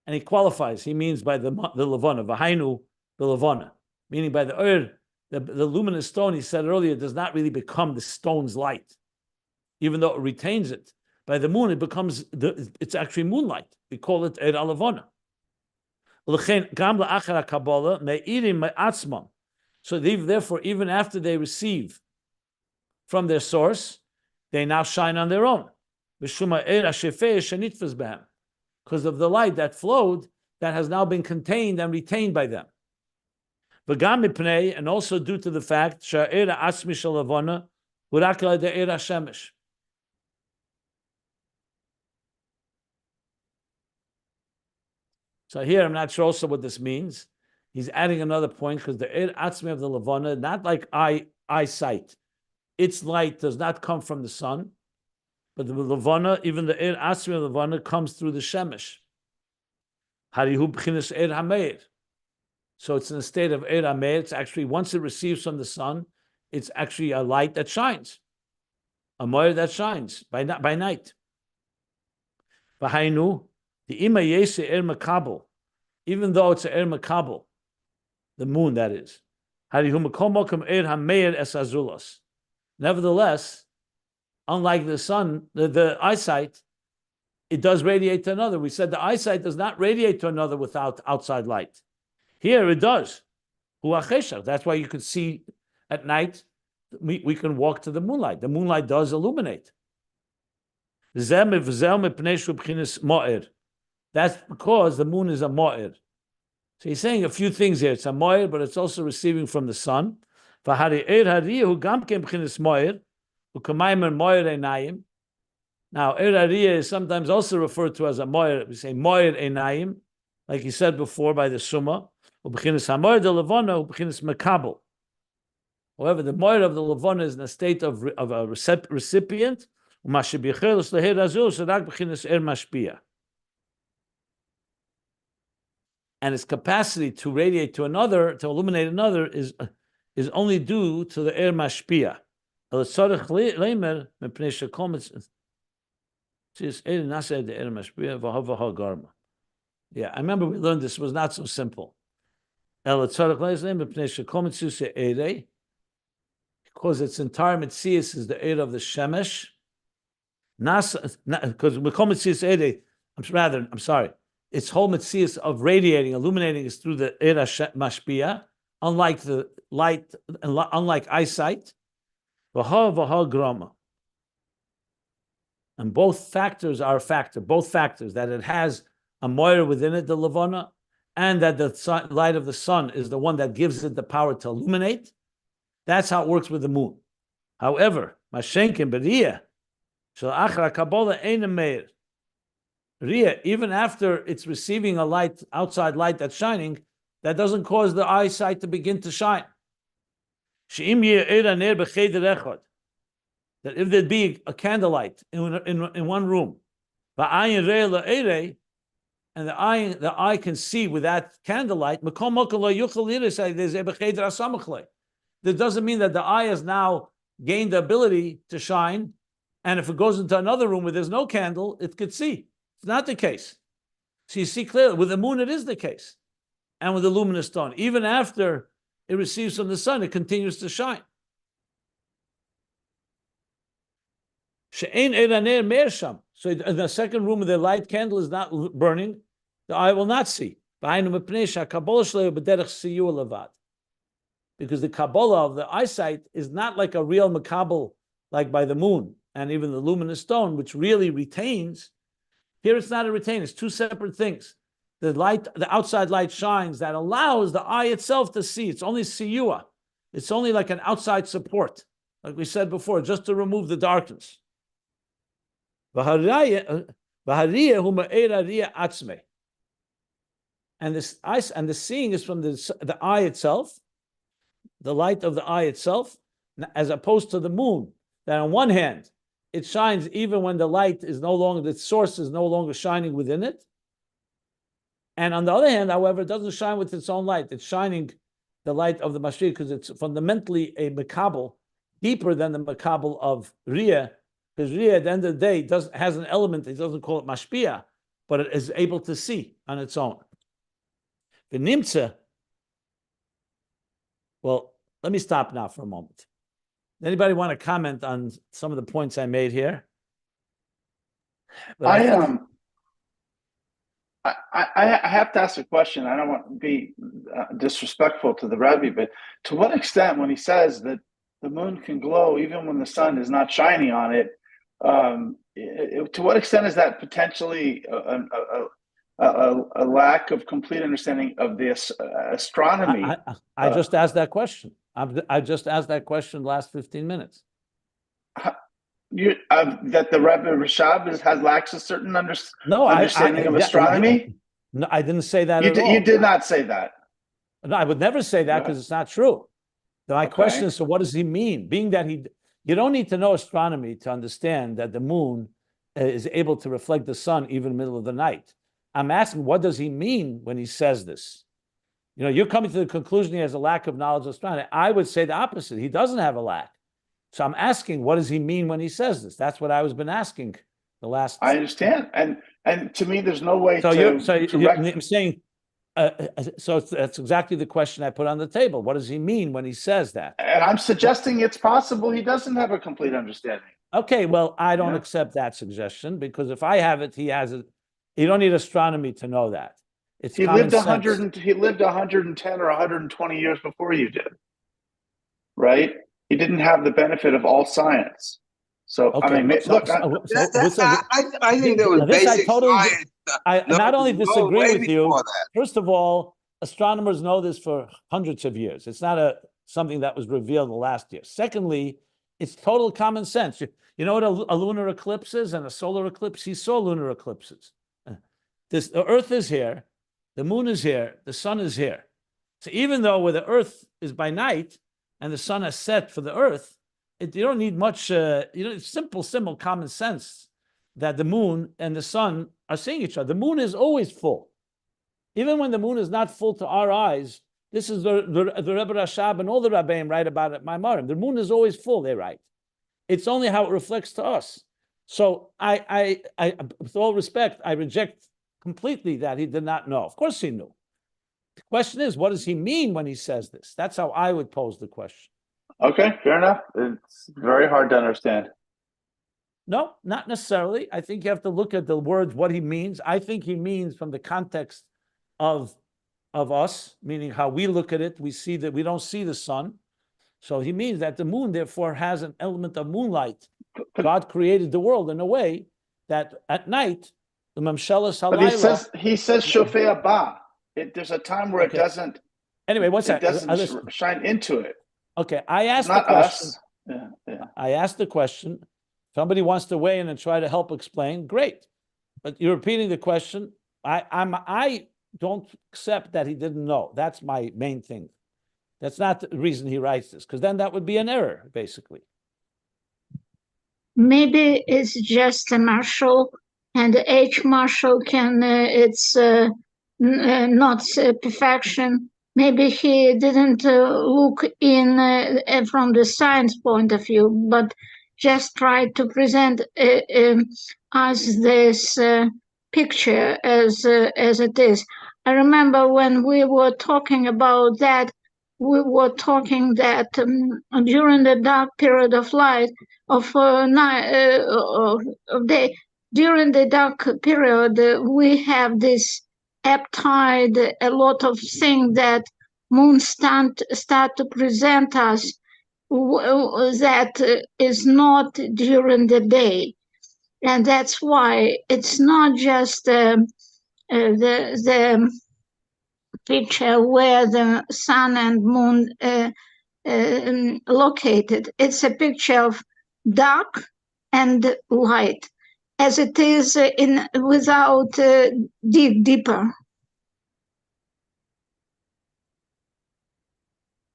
Speaker 1: And he qualifies. He means by the Levana, V'hainu the Levana, meaning by the Ur, the luminous stone. He said earlier does not really become the stone's light, even though it retains it. By the moon, it becomes it's actually moonlight. We call it Ur Levana. So therefore, even after they receive from their source, they now shine on their own. Because of the light that flowed, that has now been contained and retained by them. And also due to the fact so here, I'm not sure also what this means. He's adding another point because the Ir Atzmi of the Levana, not like eyesight. Its light does not come from the sun, but the Levana, even the Ir Atzmi of the Levana, comes through the Shemesh. Harihu b'chinas Ir HaMeir. So it's in a state of Ir HaMeir. It's actually, once it receives from the sun, it's actually a light that shines. A Meir that shines by night. V'hainu, the Ima Yese Ir Makabel, even though it's an Ir Makabel, the moon that is. Harihu Makom Mokum Ir HaMeir Es Azulos. Nevertheless, unlike the sun, the eyesight, it does radiate to another. We said the eyesight does not radiate to another without outside light. Here it does. That's why you could see at night, we can walk to the moonlight. The moonlight does illuminate. That's because the moon is a mo'ir. So he's saying a few things here. It's a mo'ir, but it's also receiving from the sun. Now, Ir Hariyah is sometimes also referred to as a mo'ir. We say mo'ir einayim, like he said before by the Summa. However, the mo'ir of the Levana is in a state of a recipient. And its capacity to radiate to another, to illuminate another, is only due to the Ir Mashpia. Yeah, I remember we learned this was not so simple. Because its entire Metzius is the Ir of the Shemesh. Because I'm sorry. Its whole Metzius of radiating, illuminating is through the Ir Mashpia, unlike the light, unlike eyesight. And both factors are a factor. Both factors, that it has a moira within it, the Levana, and that the light of the sun is the one that gives it the power to illuminate. That's how it works with the moon. However, Mashenkin B'Riyah, Shel Achra Kabbalah Ein Meir. Riyah, even after it's receiving a light, outside light that's shining, that doesn't cause the eyesight to begin to shine. That if there'd be a candlelight in one room, and the eye can see with that candlelight, that doesn't mean that the eye has now gained the ability to shine, and if it goes into another room where there's no candle, it could see. It's not the case. So you see clearly, with the moon it is the case, and with the luminous stone. Even after it receives from the sun, it continues to shine. So in the second room, the light candle is not burning, the eye will not see. Because the Kabbalah of the eyesight is not like a real makabel, like by the moon, and even the luminous stone, which really retains. Here it's not a retain, it's two separate things. The light, the outside light shines, that allows the eye itself to see. It's only siyua. It's only like an outside support, like we said before, just to remove the darkness. And the seeing is from the eye itself, the light of the eye itself, as opposed to the moon, that on one hand, it shines even when the light is no longer, the source is no longer shining within it. And on the other hand, however, it doesn't shine with its own light. It's shining the light of the Mashiach because it's fundamentally a makabel, deeper than the makabel of Riyah, Because Ria, at the end of the day, has an element, it doesn't call it mashpia, but it is able to see on its own. The nimtza, well, let me stop now for a moment. Anybody want to comment on some of the points I made here? But
Speaker 2: I have to ask a question. I don't want to be disrespectful to the Rebbe, but to what extent, when he says that the moon can glow even when the sun is not shining on it, to what extent is that potentially a lack of complete understanding of this astronomy?
Speaker 1: I just asked that question. I just asked that question last 15 minutes.
Speaker 2: That the Rebbe Rashab lacks a certain understanding of astronomy?
Speaker 1: No, I didn't say that at all.
Speaker 2: You did not say that.
Speaker 1: No, I would never say that because it's not true. My question is, so what does he mean? Being that you don't need to know astronomy to understand that the moon is able to reflect the sun even in the middle of the night. I'm asking, what does he mean when he says this? You know, you're coming to the conclusion he has a lack of knowledge of astronomy. I would say the opposite. He doesn't have a lack. So I'm asking, what does he mean when he says this? That's what I was been asking the last.
Speaker 2: I understand, and to me, there's no way
Speaker 1: so
Speaker 2: I'm
Speaker 1: saying. So that's exactly the question I put on the table. What does he mean when he says that?
Speaker 2: And I'm suggesting it's possible he doesn't have a complete understanding.
Speaker 1: Okay, well, I don't accept that suggestion because if I have it, he has it. You don't need astronomy to know that.
Speaker 2: He lived 110 or 120 years before you did, right? He didn't have the benefit of all science. So
Speaker 1: okay,
Speaker 2: I mean, look,
Speaker 3: I think that was basic science.
Speaker 1: I not only disagree with you. First of all, astronomers know this for hundreds of years. It's not something that was revealed the last year. Secondly, it's total common sense. You know what a lunar eclipse is and a solar eclipse? He saw lunar eclipses. The Earth is here, the moon is here, the sun is here. So even though where the Earth is by night and the sun has set for the Earth, you don't need much. Simple common sense that the moon and the sun are seeing each other. The moon is always full, even when the moon is not full to our eyes. This is the Rebbe Rashab and all the Rabbeim write about it. Maimarim. The moon is always full. They write. It's only how it reflects to us. So I with all respect, I reject completely that he did not know. Of course he knew. The question is, what does he mean when he says this? That's how I would pose the question.
Speaker 2: Okay, fair enough. It's very hard to understand.
Speaker 1: No, not necessarily. I think you have to look at the words, what he means. I think he means from the context of us, meaning how we look at it, we see that we don't see the sun. So he means that the moon, therefore, has an element of moonlight. God created the world in a way that at night, the Mamshelas Halayla...
Speaker 2: But he says Shofei Abba. There's a time where it doesn't...
Speaker 1: Anyway, what's that?
Speaker 2: It doesn't shine into it.
Speaker 1: Okay, I asked the question. I asked the question. Somebody wants to weigh in and try to help explain, great. But you're repeating the question. I don't accept that he didn't know. That's my main thing. That's not the reason he writes this, because then that would be an error, basically.
Speaker 4: Maybe it's just a Marshall, and H. Marshall can, it's not perfection. Maybe he didn't look in from the science point of view, but just tried to present us this picture as it is. I remember when we were talking about that, we were talking that during the dark period of light of day, during the dark period, we have this ebb tide, a lot of things that moon start to present us that is not during the day. And that's why it's not just the picture where the sun and moon located. It's a picture of dark and light, as it is without dig deeper.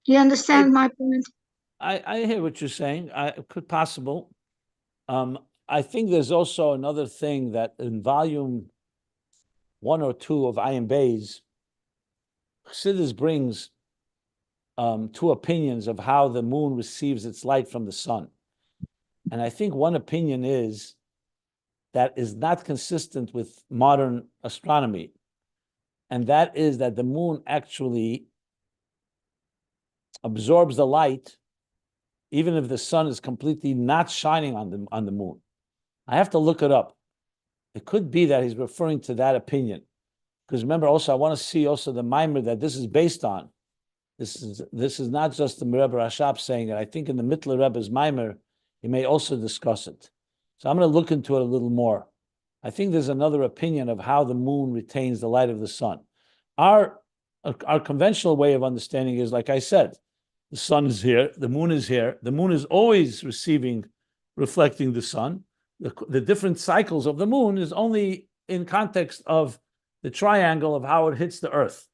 Speaker 4: You understand my point?
Speaker 1: I hear what you're saying. Could possible. I think there's also another thing that in volume 1 or 2 of Ayin Beis, Chassidus brings 2 opinions of how the moon receives its light from the sun. And I think one opinion is that is not consistent with modern astronomy. And that is that the moon actually absorbs the light, even if the sun is completely not shining on the moon. I have to look it up. It could be that he's referring to that opinion. Because remember, also, I want to see also the mimer that this is based on. This is not just the Rebbe Rashab saying it. I think in the Mittler Rebbe's mimer, he may also discuss it. So I'm going to look into it a little more. I think there's another opinion of how the moon retains the light of the sun. Our conventional way of understanding is, like I said, the sun is here, the moon is here. The moon is always reflecting the sun. The different cycles of the moon is only in context of the triangle of how it hits the earth.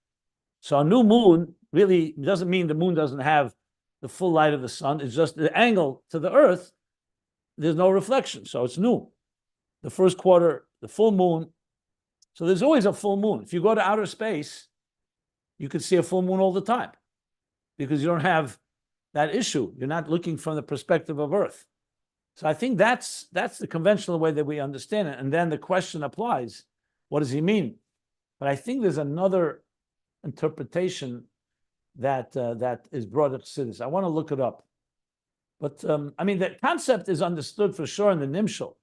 Speaker 1: So a new moon really doesn't mean the moon doesn't have the full light of the sun. It's just the angle to the earth, there's no reflection. So it's new. The first quarter, the full moon. So there's always a full moon. If you go to outer space, you could see a full moon all the time because you don't have that issue. You're not looking from the perspective of Earth. So I think that's the conventional way that we understand it. And then the question applies, what does he mean? But I think there's another interpretation that is brought up to this. I want to look it up. But I mean, the concept is understood for sure in the Nimshal.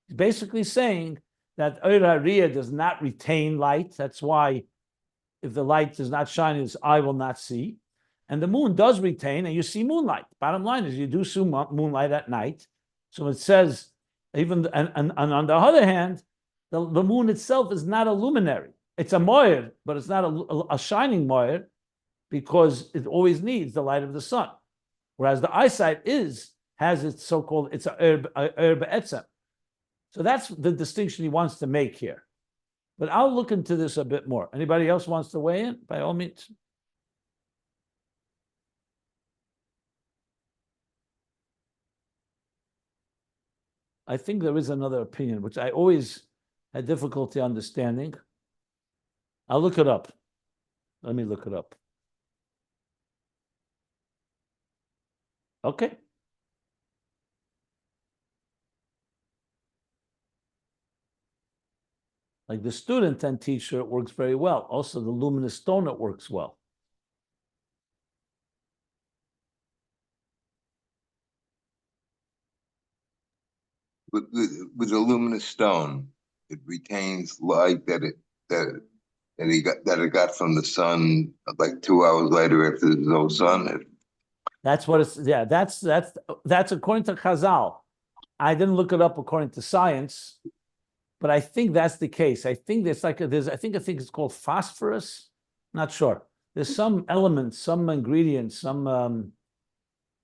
Speaker 1: He's basically saying that Oir HaRiyah does not retain light. That's why if the light does not shine, his eye will not see. And the moon does retain, and you see moonlight. Bottom line is you do see moonlight at night. So it says, even and on the other hand, the moon itself is not a luminary. It's a moir, but it's not a shining moir because it always needs the light of the sun. Whereas the eyesight has its so-called, it's a be'etzem. So that's the distinction he wants to make here. But I'll look into this a bit more. Anybody else wants to weigh in? By all means. I think there is another opinion, which I always had difficulty understanding. I'll look it up. Let me look it up. Okay. Like the student and teacher, it works very well. Also, the luminous stone, it works well.
Speaker 3: With the luminous stone, it retains light that it got from the sun like 2 hours later after there's no sun.
Speaker 1: That's what it's, yeah, that's according to Chazal. I didn't look it up according to science, but I think that's the case. I think there's like I think it's called phosphorus. Not sure. There's some elements, some ingredients, some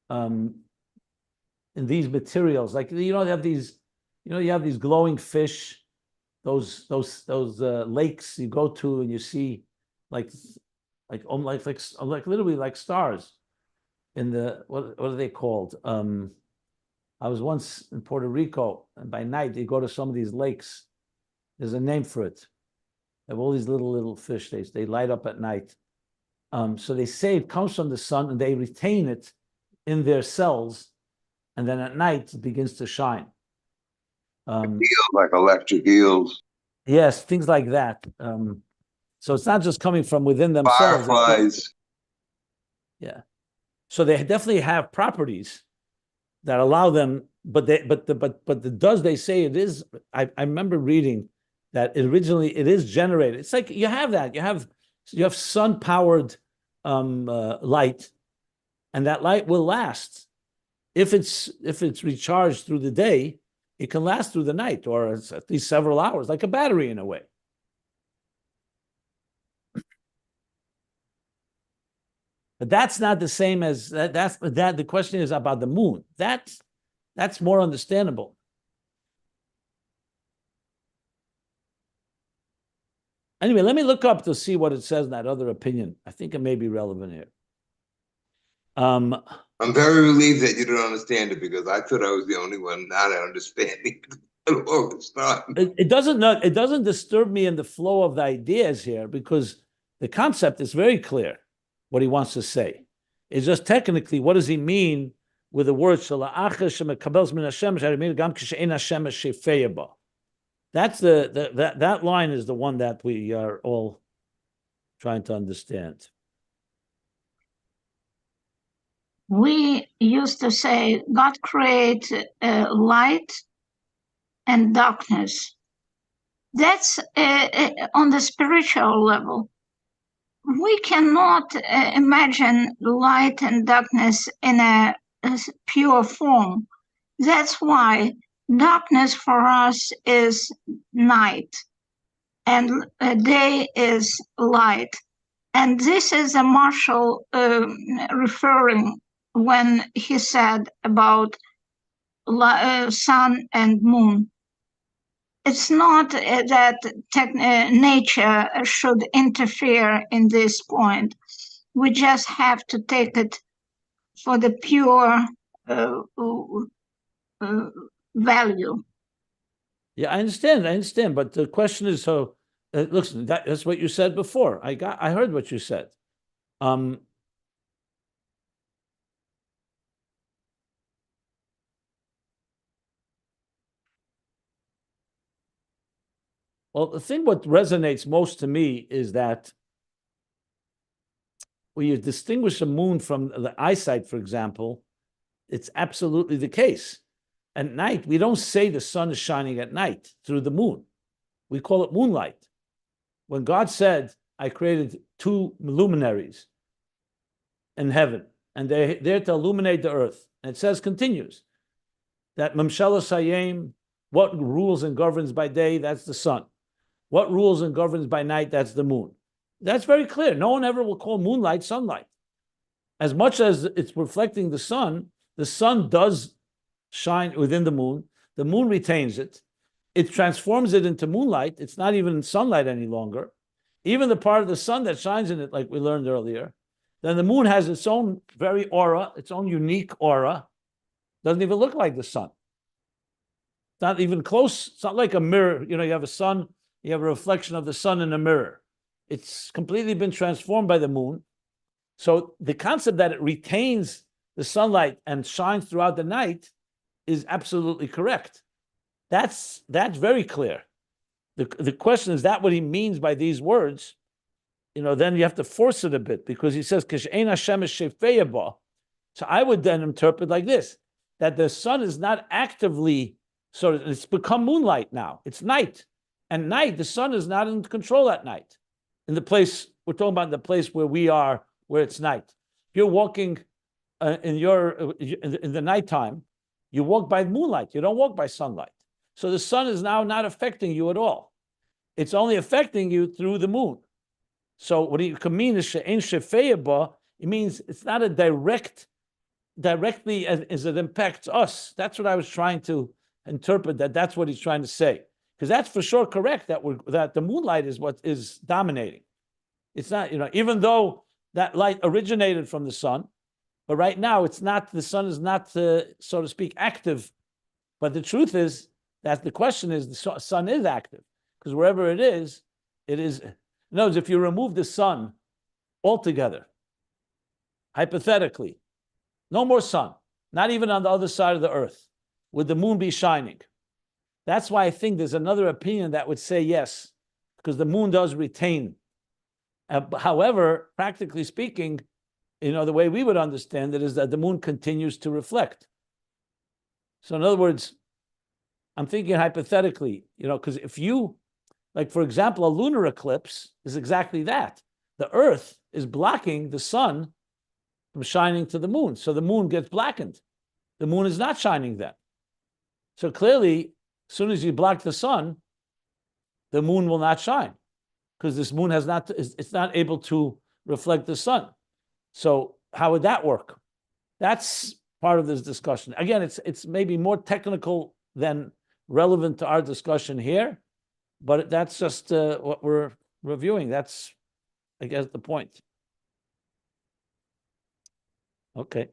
Speaker 1: in these materials. Like you have these, you have these glowing fish, those lakes you go to and you see like literally like stars in the what are they called? I was once in Puerto Rico, and by night you go to some of these lakes. There's a name for it. They have all these little fish. They light up at night. So they say it comes from the sun, and they retain it in their cells, and then at night it begins to shine.
Speaker 3: Like electric eels.
Speaker 1: Yes, things like that. So it's not just coming from within themselves.
Speaker 3: Fireflies.
Speaker 1: Yeah. So they definitely have properties that allow them, but they say it is. I remember reading that originally it is generated. It's like you have that. You have sun powered light, and that light will last. If it's recharged through the day, it can last through the night, or it's at least several hours, like a battery in a way. But that's not the same as that. The question is about the moon. That's more understandable. Anyway, let me look up to see what it says in that other opinion. I think it may be relevant here.
Speaker 3: I'm very relieved that you don't understand it because I thought I was the only one not understanding it.
Speaker 1: It doesn't disturb me in the flow of the ideas here because the concept is very clear. What he wants to say. It's just technically, what does he mean with the word shala'acha shemekabels min Hashem she'arimir gam kishe'ein Hashem shefeya ba. That's that line is the one that we are all trying to understand.
Speaker 4: We used to say God created light and darkness. That's on the spiritual level. We cannot imagine light and darkness in a pure form. That's why darkness for us is night and day is light. And this is a Marshall referring when he said about sun and moon. It's not that nature should interfere in this point. We just have to take it for the pure value.
Speaker 1: Yeah, I understand. But the question is, so listen, that's what you said before. I heard what you said. Well, the thing what resonates most to me is that when you distinguish a moon from the eyesight, for example, it's absolutely the case. At night, we don't say the sun is shining at night through the moon. We call it moonlight. When God said, I created two luminaries in heaven, and they're there to illuminate the earth. And it says, continues, that Memshala Sayem, what rules and governs by day, that's the sun. What rules and governs by night, that's the moon. That's very clear. No one ever will call moonlight sunlight. As much as it's reflecting the sun does shine within the moon retains it. It transforms it into moonlight. It's not even sunlight any longer. Even the part of the sun that shines in it, like we learned earlier, then the moon has its own very aura, its own unique aura. Doesn't even look like the sun. It's not even close. It's not like a mirror. You have a sun, you have a reflection of the sun in a mirror. It's completely been transformed by the moon. So the concept that it retains the sunlight and shines throughout the night is absolutely correct. That's very clear. The question is that what he means by these words? Then you have to force it a bit, because he says, Kishein Hashem shefeya ba. So I would then interpret like this, that the sun is not actively, so it's become moonlight now. It's night. And night, the sun is not in control at night. In the place, we're talking about the place where we are, where it's night. You're walking in the nighttime, you walk by moonlight, you don't walk by sunlight. So the sun is now not affecting you at all. It's only affecting you through the moon. So what it can mean is she'ein shefeya ba, it means it's not a directly as it impacts us. That's what I was trying to interpret, that's what he's trying to say. Because that's for sure correct, that the moonlight is what is dominating. It's not, even though that light originated from the sun, but right now it's not, the sun is not, so to speak, active. But the truth is that the question is, the sun is active, because wherever it is, in other words, if you remove the sun altogether, hypothetically, no more sun, not even on the other side of the earth, would the moon be shining? That's why I think there's another opinion that would say yes, because the moon does retain. However, practically speaking, the way we would understand it is that the moon continues to reflect. So in other words, I'm thinking hypothetically, because if you, like for example, a lunar eclipse is exactly that. The earth is blocking the sun from shining to the moon. So the moon gets blackened. The moon is not shining then. So clearly, as soon as you block the sun, the moon will not shine, because this moon it's not able to reflect the sun. So how would that work? That's part of this discussion. Again, it's maybe more technical than relevant to our discussion here, but that's just what we're reviewing. That's, I guess, the point. Okay.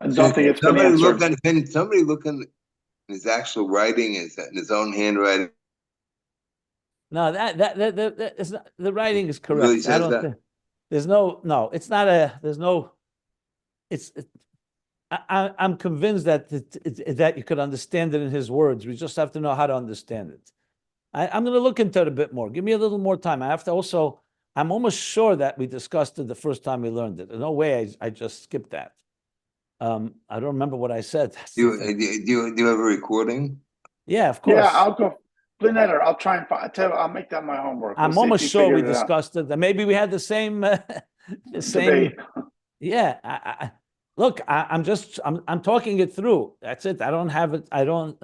Speaker 2: I don't think it's been answered.
Speaker 3: Somebody looking in his actual writing, is that in his own handwriting?
Speaker 1: No, that is not, the writing is correct.
Speaker 3: Really says
Speaker 1: I don't
Speaker 3: that?
Speaker 1: think there's no, it's not there's no I'm convinced that that you could understand it in his words. We just have to know how to understand it. I'm going to look into it a bit more. Give me a little more time. I have to also. I'm almost sure that we discussed it the first time we learned it. No way I just skipped that. I don't remember what I said.
Speaker 3: Do you have a recording?
Speaker 1: Yeah, of course.
Speaker 2: Yeah, I'll go. Linetter, I'll try and find. I'll make that my homework.
Speaker 1: I'm almost sure we discussed it. And maybe we had the same, the same.
Speaker 2: Debate.
Speaker 1: Yeah. Look, I'm talking it through. That's it. I don't have it. I don't.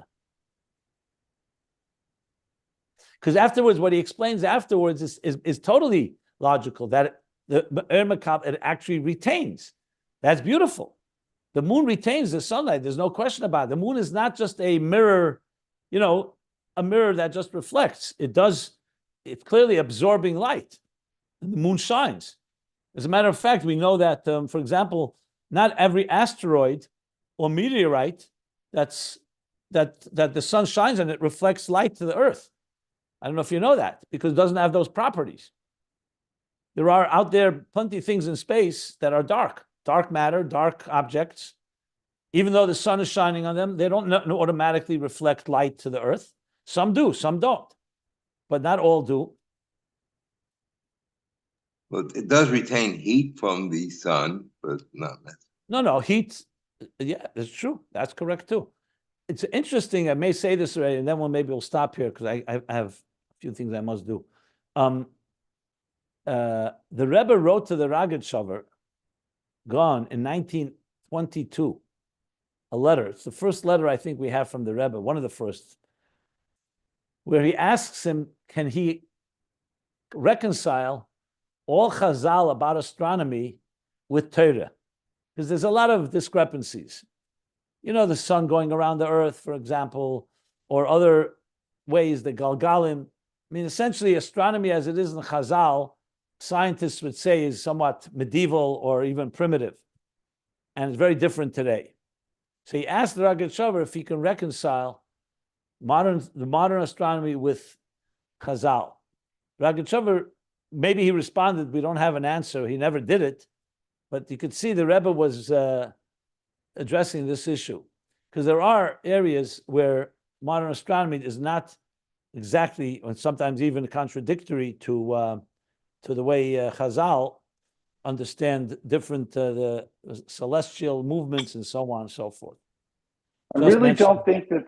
Speaker 1: Because afterwards, what he explains afterwards is totally logical. That the Makab, it actually retains. That's beautiful. The moon retains the sunlight. There's no question about it. The moon is not just a mirror, a mirror that just reflects. It's clearly absorbing light. And the moon shines. As a matter of fact, we know that, for example, not every asteroid or meteorite that the sun shines on it reflects light to the earth. I don't know if you know that, because it doesn't have those properties. There are out there plenty of things in space that are dark matter, dark objects. Even though the sun is shining on them, they don't automatically reflect light to the earth. Some do, some don't, but not all do.
Speaker 3: Well, it does retain heat from the sun, but not necessarily.
Speaker 1: No, heat. Yeah, that's true. That's correct too. It's interesting. I may say this already, and then maybe we'll stop here because I have a few things I must do. The Rebbe wrote to the Ragged Shover, gone in 1922, a letter. It's the first letter I think we have from the Rebbe, one of the first, where he asks him, can he reconcile all Chazal about astronomy with Torah? Because there's a lot of discrepancies. The sun going around the earth, for example, or other ways, the Galgalim. I mean, essentially, astronomy as it is in Chazal, scientists would say is somewhat medieval or even primitive. And it's very different today. So he asked the Ragged Shover if he can reconcile the modern astronomy with Chazal. Ragged Shover, maybe he responded, we don't have an answer. He never did it. But you could see the Rebbe was addressing this issue. Because there are areas where modern astronomy is not exactly, and sometimes even contradictory to the way Chazal understand different the celestial movements and so on and so forth.
Speaker 2: I really don't think that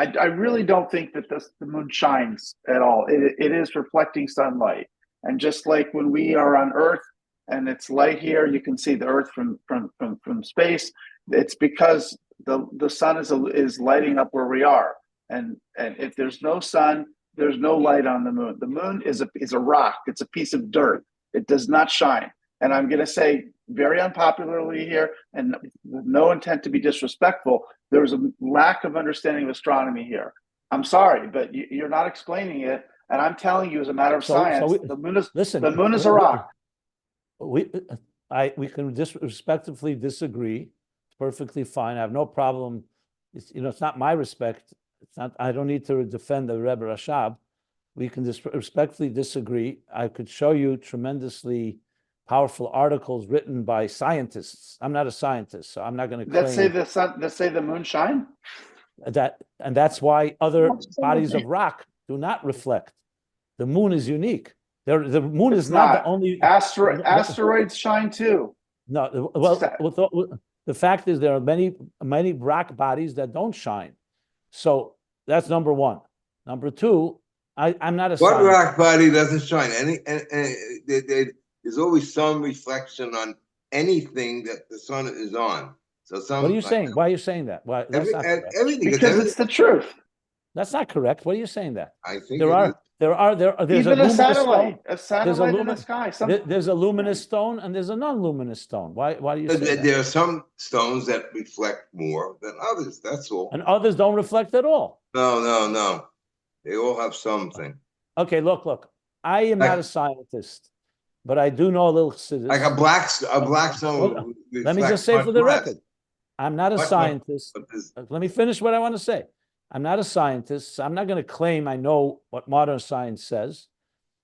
Speaker 2: the moon shines at all. It is reflecting sunlight, and just like when we are on Earth and it's light here, you can see the Earth from space. It's because the sun is lighting up where we are, and if there's no sun, there's no light on the moon. The moon is a rock. It's a piece of dirt. It does not shine. And I'm going to say very unpopularly here, and with no intent to be disrespectful, there's a lack of understanding of astronomy here. I'm sorry, but you're not explaining it, and I'm telling you as a matter of science, the moon is a rock.
Speaker 1: We can respectfully disagree. It's perfectly fine. I have no problem. It's not my respect. It's not. I don't need to defend the Rebbe Rashab. We can respectfully disagree. I could show you tremendously powerful articles written by scientists. I'm not a scientist, so I'm not going to claim
Speaker 2: that say the moon shine.
Speaker 1: And that's why other bodies of rock do not reflect. The moon is unique. The moon is not the only.
Speaker 2: Asteroids shine too.
Speaker 1: No, well, the fact is there are many rock bodies that don't shine. So that's number one. Number two, I'm not a
Speaker 3: What
Speaker 1: scientist.
Speaker 3: rock body doesn't shine? There's always some reflection on anything that the sun is on. So
Speaker 1: What are you saying? Why are you saying that? Why? That's not correct.
Speaker 2: Because it's the truth.
Speaker 1: That's not correct. Why are you saying that?
Speaker 3: I think
Speaker 1: there's
Speaker 2: even
Speaker 1: a
Speaker 2: a satellite,
Speaker 1: stone.
Speaker 2: in the sky.
Speaker 1: There's a luminous stone and there's a non-luminous stone. Why do you say that?
Speaker 3: There are some stones that reflect more than others. That's all.
Speaker 1: And others don't reflect at all.
Speaker 3: No. They all have something.
Speaker 1: Okay, look. I am not a scientist, but I do know a little Chassidic.
Speaker 3: Like a black stone.
Speaker 1: Let me just say for the record, I'm not a scientist. Let me finish what I want to say. I'm not a scientist, so I'm not going to claim I know what modern science says,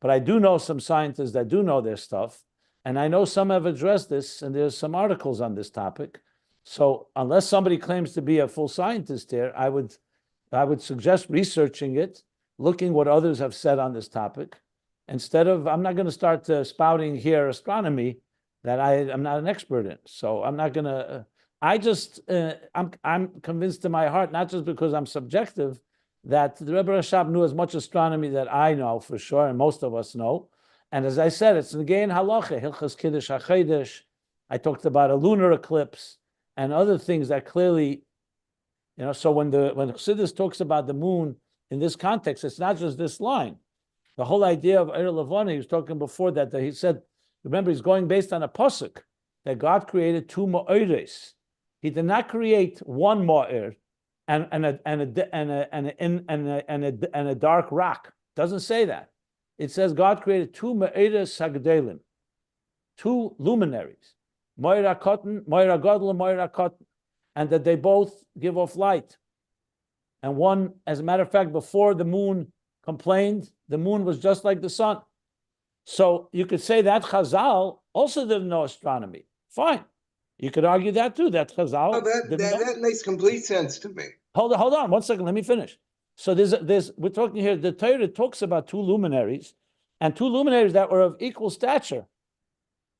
Speaker 1: but I do know some scientists that do know their stuff, And I know some have addressed this, and there's some articles on this topic. So unless somebody claims to be a full scientist here, I would suggest researching it, looking what others have said on this topic. Instead of, I'm not going to start spouting here astronomy that I'm not an expert in. So I'm not going to, I'm convinced in my heart, not just because I'm subjective, that the Rebbe Rashab knew as much astronomy that I know for sure, and most of us know. And as I said, it's again halacha, hilchas kiddush hachedesh. I talked about a lunar eclipse and other things that clearly, so when Chassidus talks about the moon in this context, it's not just this line. The whole idea of Er Levana, he was talking before that he said, remember, he's going based on a pasuk that God created two ma'ores. He did not create one ma'ir and a dark rock. It doesn't say that. It says God created two ma'ires hagdelim, two luminaries, Moira Cotton, Moira Godel, Moira Cotton, and that they both give off light. And one, as a matter of fact, before the moon complained, the moon was just like the sun. So you could say that Chazal also didn't know astronomy. Fine. You could argue that too, that Chazal
Speaker 3: that makes complete sense to me.
Speaker 1: Hold on 1 second, let me finish. So we're talking here, the Torah talks about two luminaries, and two luminaries that were of equal stature.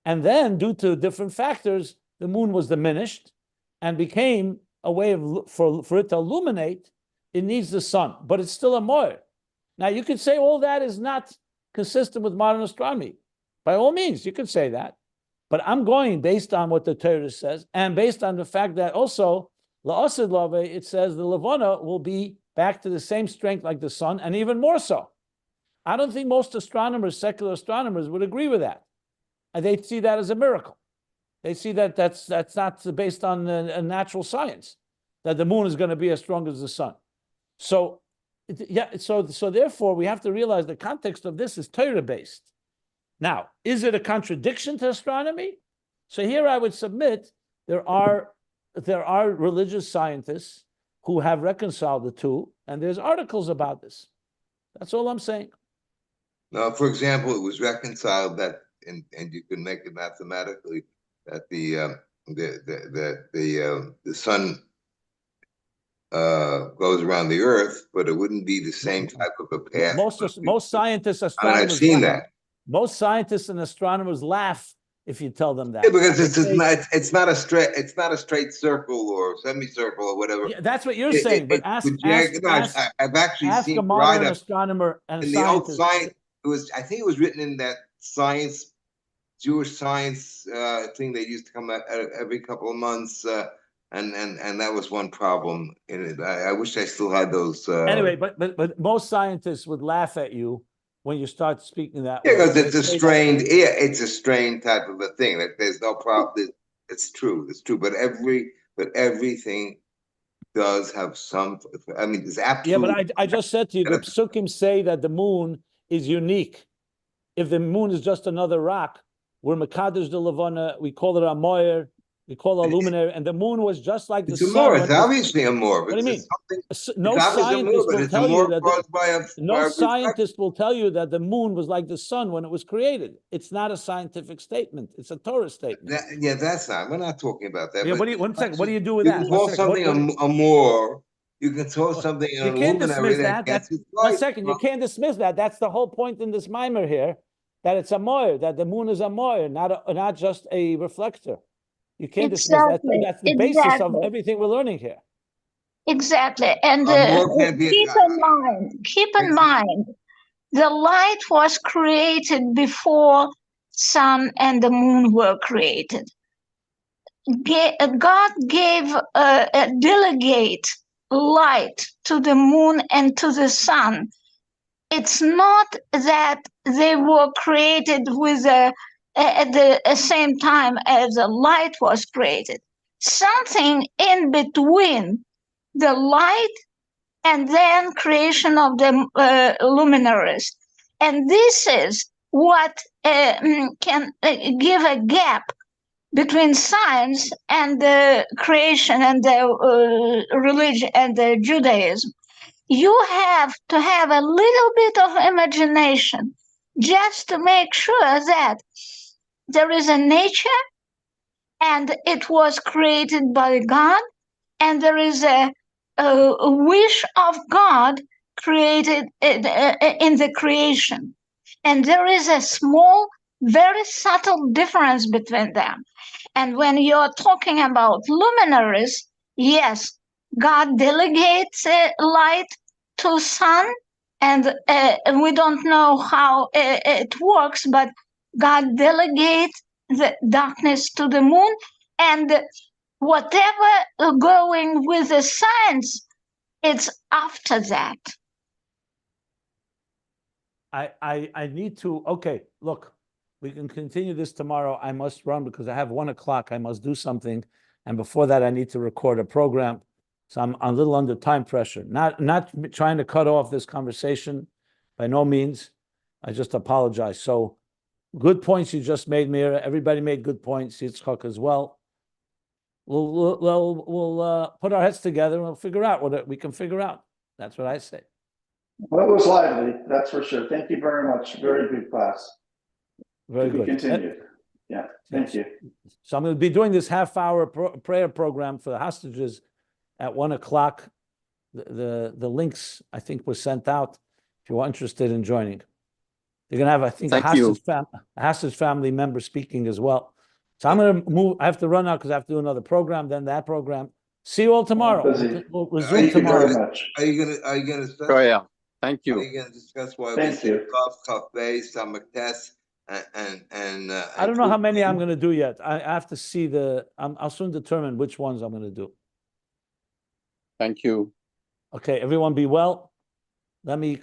Speaker 1: And then, due to different factors, the moon was diminished and became a way for it to illuminate. It needs the sun, but it's still a moir. Now, you could say all that is not consistent with modern astronomy. By all means, you could say that. But I'm going based on what the Torah says, and based on the fact that also, la'asid lave, it says the Levana will be back to the same strength like the sun, and even more so. I don't think most astronomers, secular astronomers, would agree with that. And they see that as a miracle. They see that that's not based on a natural science, that the moon is going to be as strong as the sun. So, so therefore, we have to realize the context of this is Torah-based. Now, is it a contradiction to astronomy? So here I would submit there are religious scientists who have reconciled the two, and there's articles about this. That's all I'm saying.
Speaker 3: Now, for example, it was reconciled that, and you can make it mathematically, that the sun goes around the Earth, but it wouldn't be the same type of a path.
Speaker 1: Most scientists, astronomers,
Speaker 3: I mean, I've seen that.
Speaker 1: Most scientists and astronomers laugh if you tell them that.
Speaker 3: Yeah, because it's not a straight circle or semicircle or whatever.
Speaker 1: Yeah, that's what you're saying. But I've
Speaker 3: actually seen
Speaker 1: a modern astronomer and
Speaker 3: in
Speaker 1: scientist.
Speaker 3: The old science. I think it was written in that science, Jewish science thing that used to come out every couple of months, and that was one problem in it. I wish I still had those.
Speaker 1: Anyway, but most scientists would laugh at you when you start speaking that
Speaker 3: way.
Speaker 1: Because
Speaker 3: it's a strained, it's a strained type of a thing. That there's no problem. It's true. But everything does have some. I mean, it's absolutely.
Speaker 1: Yeah, but I just said to you, the psukim say that the moon is unique. If the moon is just another rock, we're mekadosh de levana. We call it a moyer. We call it a luminary, and the moon was just like the sun.
Speaker 3: It's obviously a more.
Speaker 1: What do you mean? No scientist will tell you that. No scientist will tell you that the moon was like the sun when it was created. It's not a scientific statement. It's a Torah statement.
Speaker 3: That's not. We're not talking about that.
Speaker 1: Yeah, one second. What do you do with that?
Speaker 3: You can call something a more. You can call something a luminary.
Speaker 1: You can't dismiss that. 1 second. You can't dismiss that. That's the whole point in this mimer here. That it's a moir. That the moon is a moir, not just a reflector. You can't dismiss that. That's the basis of everything we're learning here.
Speaker 4: Exactly. And keep in mind, the light was created before sun and the moon were created. God gave delegate light to the moon and to the sun. It's not that they were created with at the same time as the light was created. Something in between the light and then creation of the luminaries. And this is what can give a gap between science and the creation and the religion and the Judaism. You have to have a little bit of imagination just to make sure that there is a nature, and it was created by God, and there is a wish of God created in the creation. And there is a small, very subtle difference between them. And when you're talking about luminaries, yes, God delegates light to sun, and we don't know how it works, but God delegates the darkness to the moon, and whatever going with the science, it's after that.
Speaker 1: I need to, okay, look, we can continue this tomorrow. I must run because I have 1 o'clock. I must do something. And before that, I need to record a program. So I'm a little under time pressure. Not trying to cut off this conversation by no means. I just apologize. So good points you just made, Mira. Everybody made good points. Yitzchak as well. We'll put our heads together and we'll figure out what we can figure out. That's what I say.
Speaker 2: Well, it was lively, that's for sure. Thank you very much. Very good class.
Speaker 1: Very good.
Speaker 2: Continued. Yeah, thank you.
Speaker 1: So I'm going to be doing this half-hour prayer program for the hostages at 1 o'clock. The links, I think, were sent out if you are interested in joining. You're going to have, I think, a hostage family member speaking as well. So I'm going to move. I have to run out because I have to do another program, then that program. See you all tomorrow. We'll resume tomorrow.
Speaker 2: Very much.
Speaker 3: Are you gonna discuss?
Speaker 5: Oh yeah. Thank you.
Speaker 3: Are you gonna discuss why
Speaker 2: Thank
Speaker 3: we
Speaker 2: you.
Speaker 3: say Chav Beis, Samach Tes, and
Speaker 1: I don't know how many I'm going to do yet. I have to see I'll soon determine which ones I'm going to do.
Speaker 5: Thank you.
Speaker 1: Okay, everyone be well. Let me